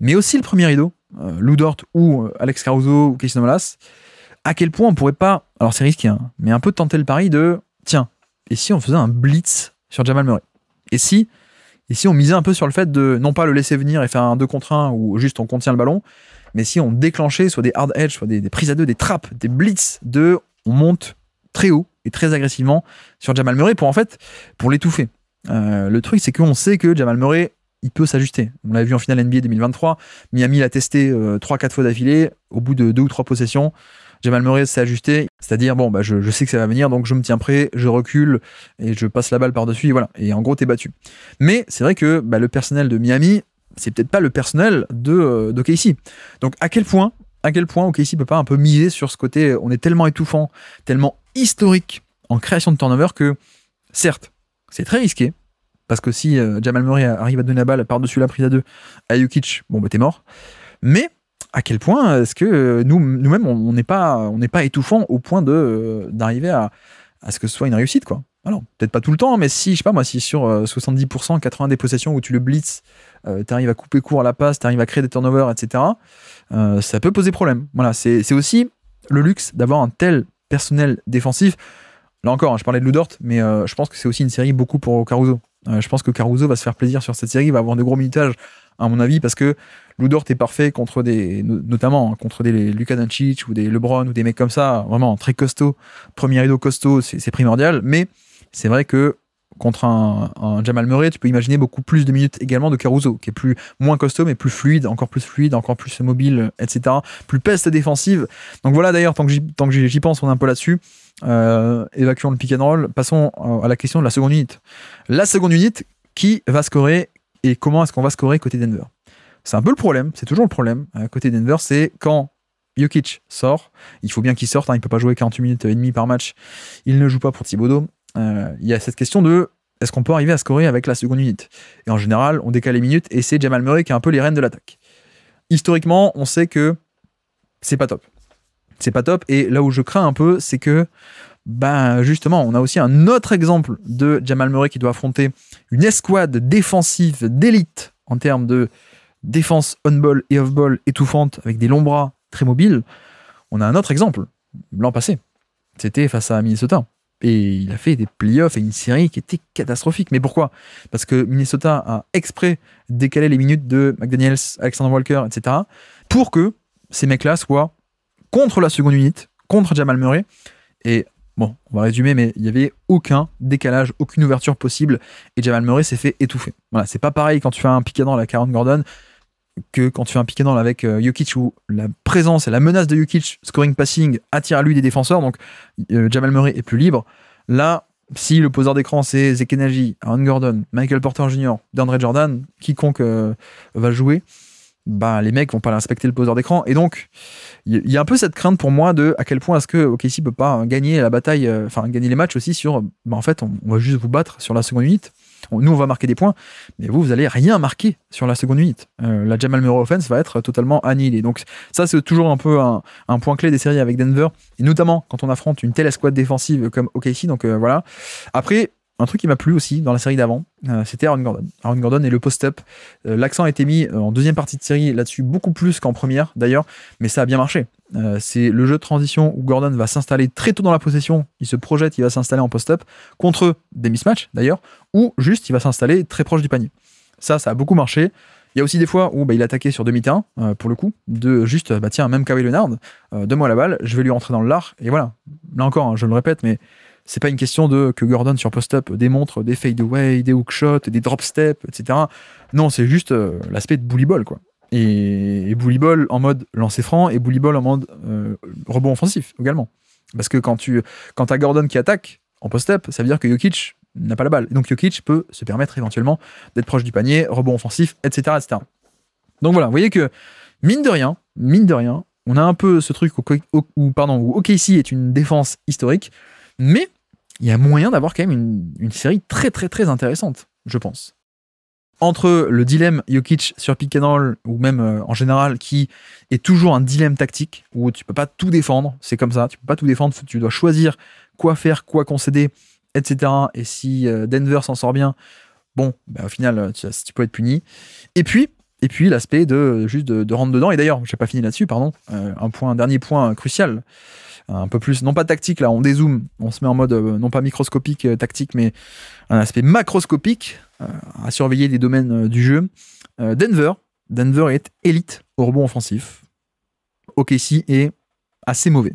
mais aussi le premier rideau, Lou Dort ou Alex Caruso ou Casey Nolas. À quel point on pourrait pas, alors c'est risqué, hein, mais un peu tenter le pari de tiens, et si on faisait un blitz sur Jamal Murray? Et si on misait un peu sur le fait de non pas le laisser venir et faire un 2 contre 1 où juste on contient le ballon, mais si on déclenchait soit des hard edge, soit des prises à 2, des trappes, des blitz, on monte très haut et très agressivement sur Jamal Murray pour l'étouffer. Le truc, c'est qu'on sait que Jamal Murray, il peut s'ajuster. On l'a vu en finale NBA 2023, Miami l'a testé 3-4 fois d'affilée, au bout de 2 ou 3 possessions, Jamal Murray s'est ajusté, c'est-à-dire je sais que ça va venir, donc je me tiens prêt, je recule et je passe la balle par-dessus et voilà. Et en gros, t'es battu. Mais c'est vrai que le personnel de Miami, c'est peut-être pas le personnel d'OKC. Donc à quel point OKC peut pas un peu miser sur ce côté, on est tellement étouffant, tellement historique en création de turnover que certes, c'est très risqué, parce que si Jamal Murray arrive à donner la balle par-dessus la prise à 2 à Jokic, t'es mort. Mais à quel point est-ce que nous-mêmes, on n'est pas étouffant au point d'arriver à ce que ce soit une réussite, quoi. Alors, peut-être pas tout le temps, mais si sur 70%, 80% des possessions où tu le blitz, tu arrives à couper court à la passe, tu arrives à créer des turnovers, etc., ça peut poser problème. Voilà, c'est aussi le luxe d'avoir un tel personnel défensif. Là encore, je parlais de Lou Dort, mais je pense que c'est aussi une série beaucoup pour Caruso. Je pense que Caruso va se faire plaisir sur cette série, il va avoir de gros minutages, à mon avis, parce que Lou Dort est parfait notamment contre des Luka Doncic ou des LeBron ou des mecs comme ça, vraiment très costauds, premier rideau costaud, c'est primordial, mais c'est vrai que contre un Jamal Murray, tu peux imaginer beaucoup plus de minutes également de Caruso, qui est moins costaud, mais plus fluide, encore plus mobile, etc. Plus peste défensive. Donc voilà, d'ailleurs, tant que j'y pense, on est un peu là-dessus. Évacuons le pick and roll. Passons à la question de la seconde unité. La seconde unité, qui va scorer et comment est-ce qu'on va scorer côté Denver? C'est un peu le problème, c'est toujours le problème. Côté Denver, c'est quand Jokic sort, il faut bien qu'il sorte, il ne peut pas jouer 48 minutes et demie par match, il ne joue pas pour Thibodeau. Il y a cette question de est-ce qu'on peut arriver à scorer avec la seconde unité? Et en général, on décale les minutes et c'est Jamal Murray qui est un peu les rênes de l'attaque. Historiquement, on sait que c'est pas top. C'est pas top, et là où je crains un peu, c'est que justement, on a aussi un autre exemple de Jamal Murray qui doit affronter une escouade défensive d'élite en termes de défense on-ball et off-ball étouffante avec des longs bras très mobiles. On a un autre exemple, l'an passé. C'était face à Minnesota. Et il a fait des playoffs et une série qui était catastrophique. Mais pourquoi? Parce que Minnesota a exprès décalé les minutes de McDaniels, Alexander Walker, etc. pour que ces mecs-là soient contre la seconde unité, contre Jamal Murray. Et bon, on va résumer, mais il n'y avait aucun décalage, aucune ouverture possible. Et Jamal Murray s'est fait étouffer. Voilà, c'est pas pareil quand tu fais un pick and roll avec Aaron Gordon que quand tu fais un pick and roll avec Jokic, où la présence et la menace de Jokic, scoring passing, attire à lui des défenseurs. Donc Jamal Murray est plus libre. Là, si le poseur d'écran c'est Zeke Nnaji, Aaron Gordon, Michael Porter Jr., DeAndre Jordan, quiconque va jouer, les mecs vont pas respecter le poseur d'écran. Et donc, il y a un peu cette crainte pour moi de à quel point est-ce que OKC peut pas gagner la bataille, gagner les matchs aussi sur, en fait, on va juste vous battre sur la seconde unité. Nous, on va marquer des points, mais vous allez rien marquer sur la seconde unité. La Jamal Murray offense va être totalement annihilée. Donc ça, c'est toujours un peu un point clé des séries avec Denver, et notamment quand on affronte une telle escouade défensive comme OKC. Donc voilà. Après, un truc qui m'a plu aussi dans la série d'avant, c'était Aaron Gordon. Aaron Gordon et le post-up. L'accent a été mis en deuxième partie de série là-dessus, beaucoup plus qu'en première d'ailleurs, mais ça a bien marché. C'est le jeu de transition où Gordon va s'installer très tôt dans la possession, il se projette, il va s'installer en post-up, contre des mismatchs d'ailleurs, ou juste il va s'installer très proche du panier. Ça a beaucoup marché. Il y a aussi des fois où il attaquait sur demi-terrain, pour le coup, de juste, tiens, même Kawhi Leonard, donne-moi la balle, je vais lui rentrer dans le lard, et voilà. Là encore, je le répète, mais c'est pas une question que Gordon sur post-up démontre des fade-away, des hook-shots, des drop-steps, etc. Non, c'est juste l'aspect de bully ball, quoi. Et bully ball en mode lancer franc et bully ball en mode rebond offensif également. Parce que quand t'as Gordon qui attaque en post-up, ça veut dire que Jokic n'a pas la balle. Et donc Jokic peut se permettre éventuellement d'être proche du panier, rebond offensif, etc., etc. Donc voilà, vous voyez que mine de rien, on a un peu ce truc où OKC est une défense historique, mais il y a moyen d'avoir quand même une série très très très intéressante, je pense. Entre le dilemme Jokic sur pick and roll, ou même en général, qui est toujours un dilemme tactique, où tu peux pas tout défendre, c'est comme ça, tu peux pas tout défendre, tu dois choisir quoi faire, quoi concéder, etc. Et si Denver s'en sort bien, bon, au final, tu peux être puni. Et puis l'aspect de rentrer dedans, et d'ailleurs, j'ai pas fini là-dessus, pardon, dernier point crucial, un peu plus, non pas tactique, là on dézoome, on se met en mode non pas microscopique tactique, mais un aspect macroscopique à surveiller des domaines du jeu. Denver est élite au rebond offensif. OKC est assez mauvais.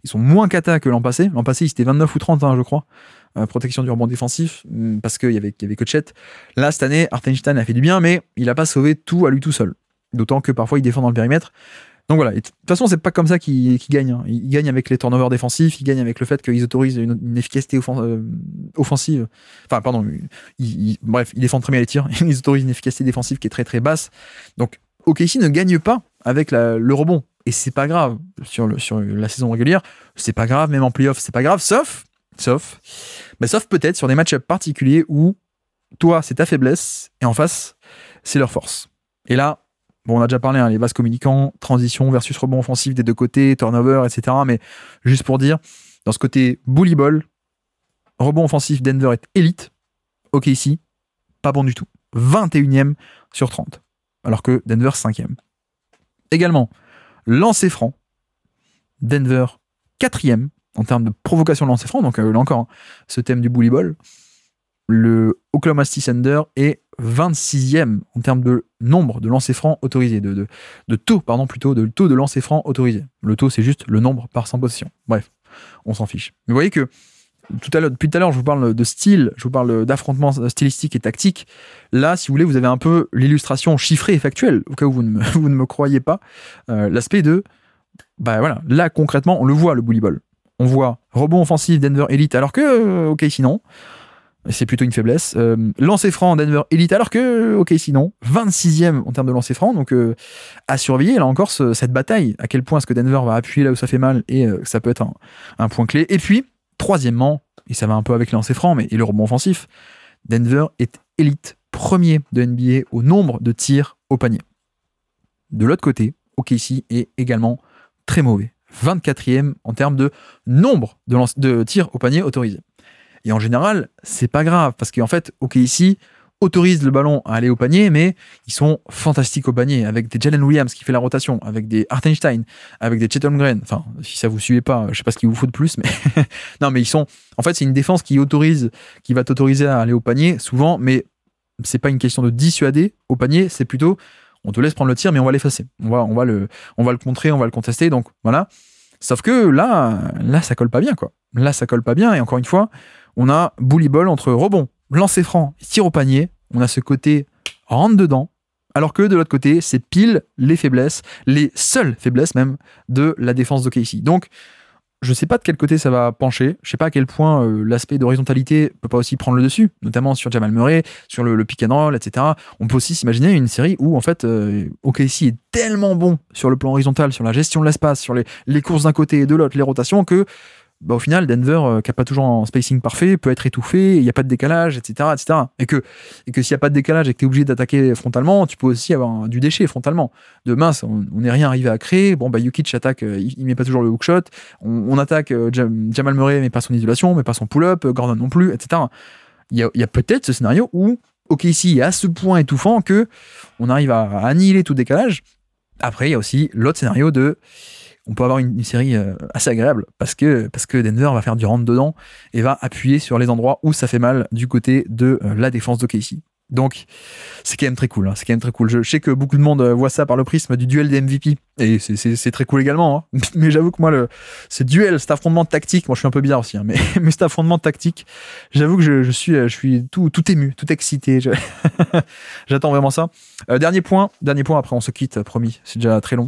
Ils sont moins cata que l'an passé. L'an passé, ils étaient 29 ou 30, je crois. Protection du rebond défensif, parce qu'il y avait que Chet. Là, cette année, Hartenstein a fait du bien, mais il n'a pas sauvé tout à lui tout seul. D'autant que parfois, il défend dans le périmètre. Donc voilà, de toute façon, c'est pas comme ça qu'ils gagnent. Hein. Ils gagnent avec les turnovers défensifs, ils gagnent avec le fait qu'ils autorisent une efficacité offensive. Enfin, pardon, bref, ils défendent très bien les tirs, ils autorisent une efficacité défensive qui est très très basse. Donc, OKC ne gagne pas avec le rebond. Et c'est pas grave sur la saison régulière, c'est pas grave, même en playoff, c'est pas grave, sauf peut-être sur des match-ups particuliers où toi, c'est ta faiblesse, et en face, c'est leur force. Et là, bon, on a déjà parlé, les vases communicants, transition versus rebond offensif des deux côtés, turnover, etc. Mais juste pour dire, dans ce côté bully ball, rebond offensif, Denver est élite. OKC, pas bon du tout. 21e sur 30. Alors que Denver, 5e. Également, lancer franc. Denver, 4e en termes de provocation de lancer franc. Donc là encore, ce thème du bully ball. Le Oklahoma City Thunder est 26e en termes de nombre de lancers francs autorisés, de taux de lancers francs autorisés. Le taux, c'est juste le nombre par 100 possessions. Bref, on s'en fiche. Mais vous voyez que depuis tout à l'heure, je vous parle de style, je vous parle d'affrontement stylistique et tactique. Là, si vous voulez, vous avez un peu l'illustration chiffrée et factuelle, au cas où vous ne me croyez pas. L'aspect de, voilà, là concrètement, on le voit, le bully ball. On voit rebond offensif Denver Elite, alors que, ok, sinon, c'est plutôt une faiblesse. Lancer franc Denver Elite, alors que, ok, sinon, 26e en termes de lancer franc, donc à surveiller, là encore, cette bataille, à quel point est-ce que Denver va appuyer là où ça fait mal, et ça peut être un point clé. Et puis, troisièmement, et ça va un peu avec les lancers francs, et le rebond offensif, Denver est élite, premier de NBA au nombre de tirs au panier. De l'autre côté, OKC est également très mauvais, 24e en termes de nombre de tirs au panier autorisés. Et en général, c'est pas grave, parce qu'en fait, OKC autorise le ballon à aller au panier, mais ils sont fantastiques au panier, avec des Jalen Williams qui fait la rotation, avec des Hartenstein, avec des Chet Holmgren. Enfin, si ça vous suivez pas, je sais pas ce qu'il vous faut de plus, mais non, mais ils sont. En fait, c'est une défense qui va t'autoriser à aller au panier souvent, mais c'est pas une question de dissuader au panier, c'est plutôt on te laisse prendre le tir, mais on va l'effacer. On va le contrer, on va le contester. Donc voilà. Sauf que là, ça colle pas bien, quoi. Là, ça colle pas bien. Et encore une fois, on a bully ball entre rebond, lancer franc, tir au panier. On a ce côté rentre dedans. Alors que de l'autre côté, c'est pile les faiblesses, les seules faiblesses même de la défense d'OKC. Donc, je sais pas de quel côté ça va pencher. Je sais pas à quel point l'aspect d'horizontalité peut pas aussi prendre le dessus, notamment sur Jamal Murray, sur le pick and roll, etc. On peut aussi s'imaginer une série où en fait OKC est tellement bon sur le plan horizontal, sur la gestion de l'espace, sur les courses d'un côté et de l'autre, les rotations, que au final, Denver, qui n'a pas toujours un spacing parfait, peut être étouffé, il n'y a pas de décalage, etc. Et que s'il n'y a pas de décalage et que tu es obligé d'attaquer frontalement, tu peux aussi avoir du déchet frontalement. De mince, on n'est rien arrivé à créer. Bon, Jokic attaque, il met pas toujours le hookshot. On attaque Jamal Murray, mais pas son isolation, mais pas son pull-up, Gordon non plus, etc. Il y a peut-être ce scénario où OKC est à ce point étouffant que on arrive à annihiler tout décalage. Après, il y a aussi l'autre scénario on peut avoir une série assez agréable parce que Denver va faire du rentre-dedans et va appuyer sur les endroits où ça fait mal du côté de la défense d'OKC. Donc, c'est quand même très cool. C'est quand même très cool. Je sais que beaucoup de monde voit ça par le prisme du duel des MVP. Et c'est très cool également. Mais j'avoue que moi, ce duel, cet affrontement tactique, moi je suis un peu bizarre aussi, mais cet affrontement tactique, j'avoue que je suis tout ému, tout excité. J'attends vraiment ça. Dernier point, après on se quitte, promis, c'est déjà très long.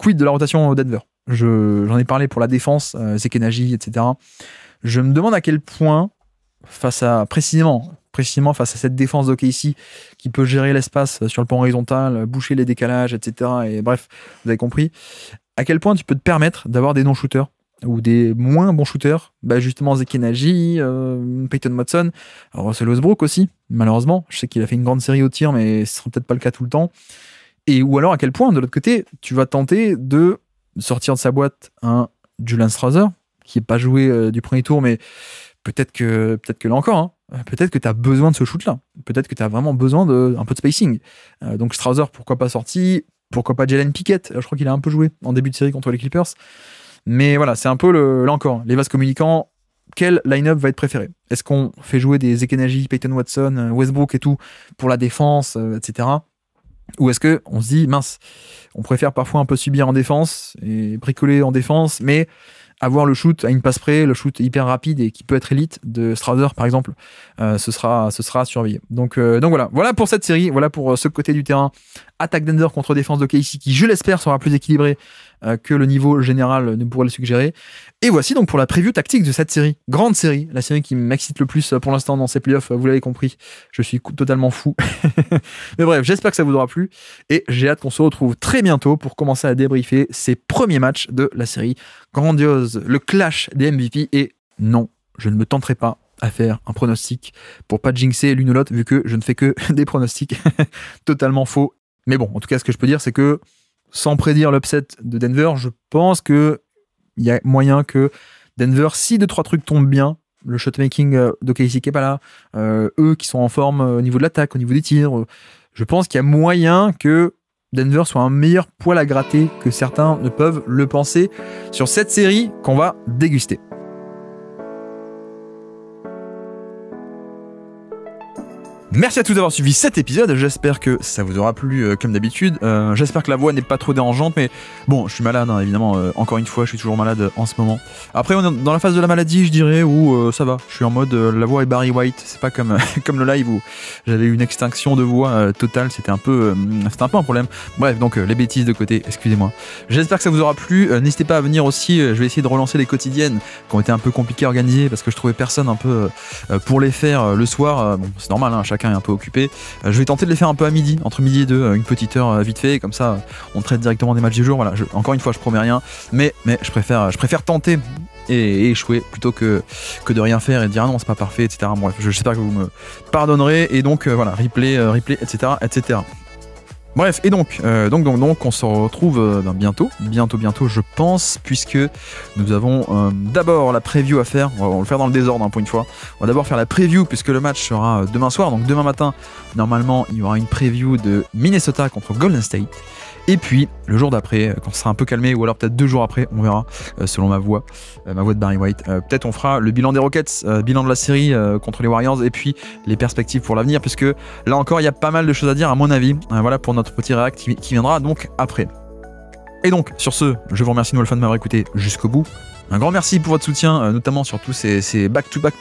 Quid de la rotation Denver. J'en ai parlé pour la défense, Zekenaji, etc. Je me demande à quel point, précisément face à cette défense d'OKC qui peut gérer l'espace sur le plan horizontal, boucher les décalages, etc. Et bref, vous avez compris, à quel point tu peux te permettre d'avoir des non-shooters ou des moins bons shooters, justement Zekenaji, Peyton Watson, Russell Westbrook aussi, malheureusement. Je sais qu'il a fait une grande série au tir, mais ce sera peut-être pas le cas tout le temps. Ou alors à quel point, de l'autre côté, tu vas tenter de sortir de sa boîte un Julian Strawther, qui n'est pas joué du premier tour, mais peut-être que là encore, peut-être que tu as besoin de ce shoot-là. Peut-être que tu as vraiment besoin d'un peu de spacing. Donc Strawther, pourquoi pas sorti? Pourquoi pas Jalen Pickett? Je crois qu'il a un peu joué en début de série contre les Clippers. Mais voilà, c'est un peu, là encore, les vases communicants. Quel line-up va être préféré? Est-ce qu'on fait jouer des Zekenaji, Peyton Watson, Westbrook et tout pour la défense, etc. Ou est-ce qu'on se dit, mince, on préfère parfois un peu subir en défense et bricoler en défense, mais avoir le shoot à une passe près, le shoot hyper rapide et qui peut être élite de Strawther par exemple, ce sera à surveiller. Donc voilà pour cette série, voilà pour ce côté du terrain. Attaque Denver contre défense de KC qui, je l'espère, sera plus équilibré que le niveau général ne pourrait le suggérer. Et voici donc pour la preview tactique de cette série. Grande série, la série qui m'excite le plus pour l'instant dans ces playoffs, vous l'avez compris, je suis totalement fou. Mais bref, j'espère que ça vous aura plu et j'ai hâte qu'on se retrouve très bientôt pour commencer à débriefer ces premiers matchs de la série grandiose, le clash des MVP. Et non, je ne me tenterai pas à faire un pronostic pour pas jinxer l'une ou l'autre vu que je ne fais que des pronostics totalement faux. Mais bon, en tout cas, ce que je peux dire, c'est que sans prédire l'upset de Denver, je pense qu'il y a moyen que Denver, si 2-3 trucs tombent bien, le shotmaking d'OKC qui n'est pas là, eux qui sont en forme au niveau de l'attaque, au niveau des tirs, je pense qu'il y a moyen que Denver soit un meilleur poil à gratter que certains ne peuvent le penser sur cette série qu'on va déguster. Merci à tous d'avoir suivi cet épisode, j'espère que ça vous aura plu comme d'habitude, j'espère que la voix n'est pas trop dérangeante, mais bon, je suis malade évidemment, encore une fois, je suis toujours malade en ce moment. Après, on est dans la phase de la maladie, je dirais, où ça va, je suis en mode la voix est Barry White, c'est pas comme le live où j'avais une extinction de voix totale, c'était un peu un problème. Bref, donc les bêtises de côté, excusez-moi. J'espère que ça vous aura plu, n'hésitez pas à venir aussi, je vais essayer de relancer les quotidiennes qui ont été un peu compliquées à organiser parce que je trouvais personne un peu pour les faire le soir, bon c'est normal, chacun est un peu occupé. Je vais tenter de les faire un peu à midi, entre midi et 2, une petite heure vite fait, comme ça on traite directement des matchs du jour. Voilà, encore une fois, je promets rien, mais je préfère tenter et échouer plutôt que de rien faire et de dire ah non c'est pas parfait, etc. Bref, j'espère que vous me pardonnerez et donc voilà, replay, etc. Bref, et donc, on se retrouve bientôt, je pense, puisque nous avons d'abord la preview à faire. On va le faire dans le désordre pour une fois. On va d'abord faire la preview, puisque le match sera demain soir. Donc demain matin, normalement, il y aura une preview de Minnesota contre Golden State. Et puis, le jour d'après, quand ce sera un peu calmé, ou alors peut-être 2 jours après, on verra, selon ma voix de Barry White, peut-être on fera le bilan des Rockets, bilan de la série contre les Warriors, et puis les perspectives pour l'avenir, puisque là encore, il y a pas mal de choses à dire, à mon avis. Voilà pour notre petit react qui viendra donc après. Et donc, sur ce, je vous remercie, Wolfan, de m'avoir écouté jusqu'au bout. Un grand merci pour votre soutien, notamment sur tous ces back-to-back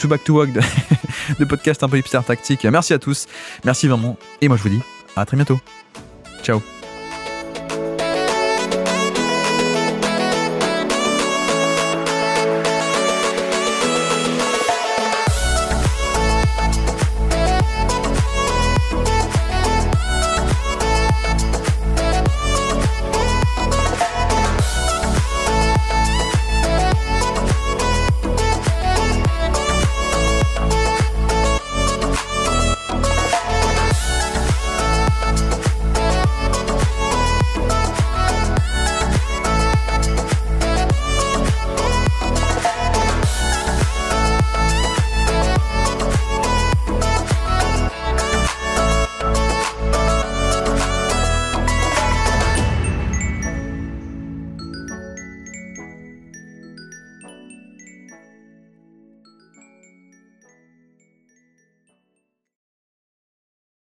de podcasts un peu hipster tactique. Merci à tous, merci vraiment, et moi je vous dis à très bientôt. Ciao.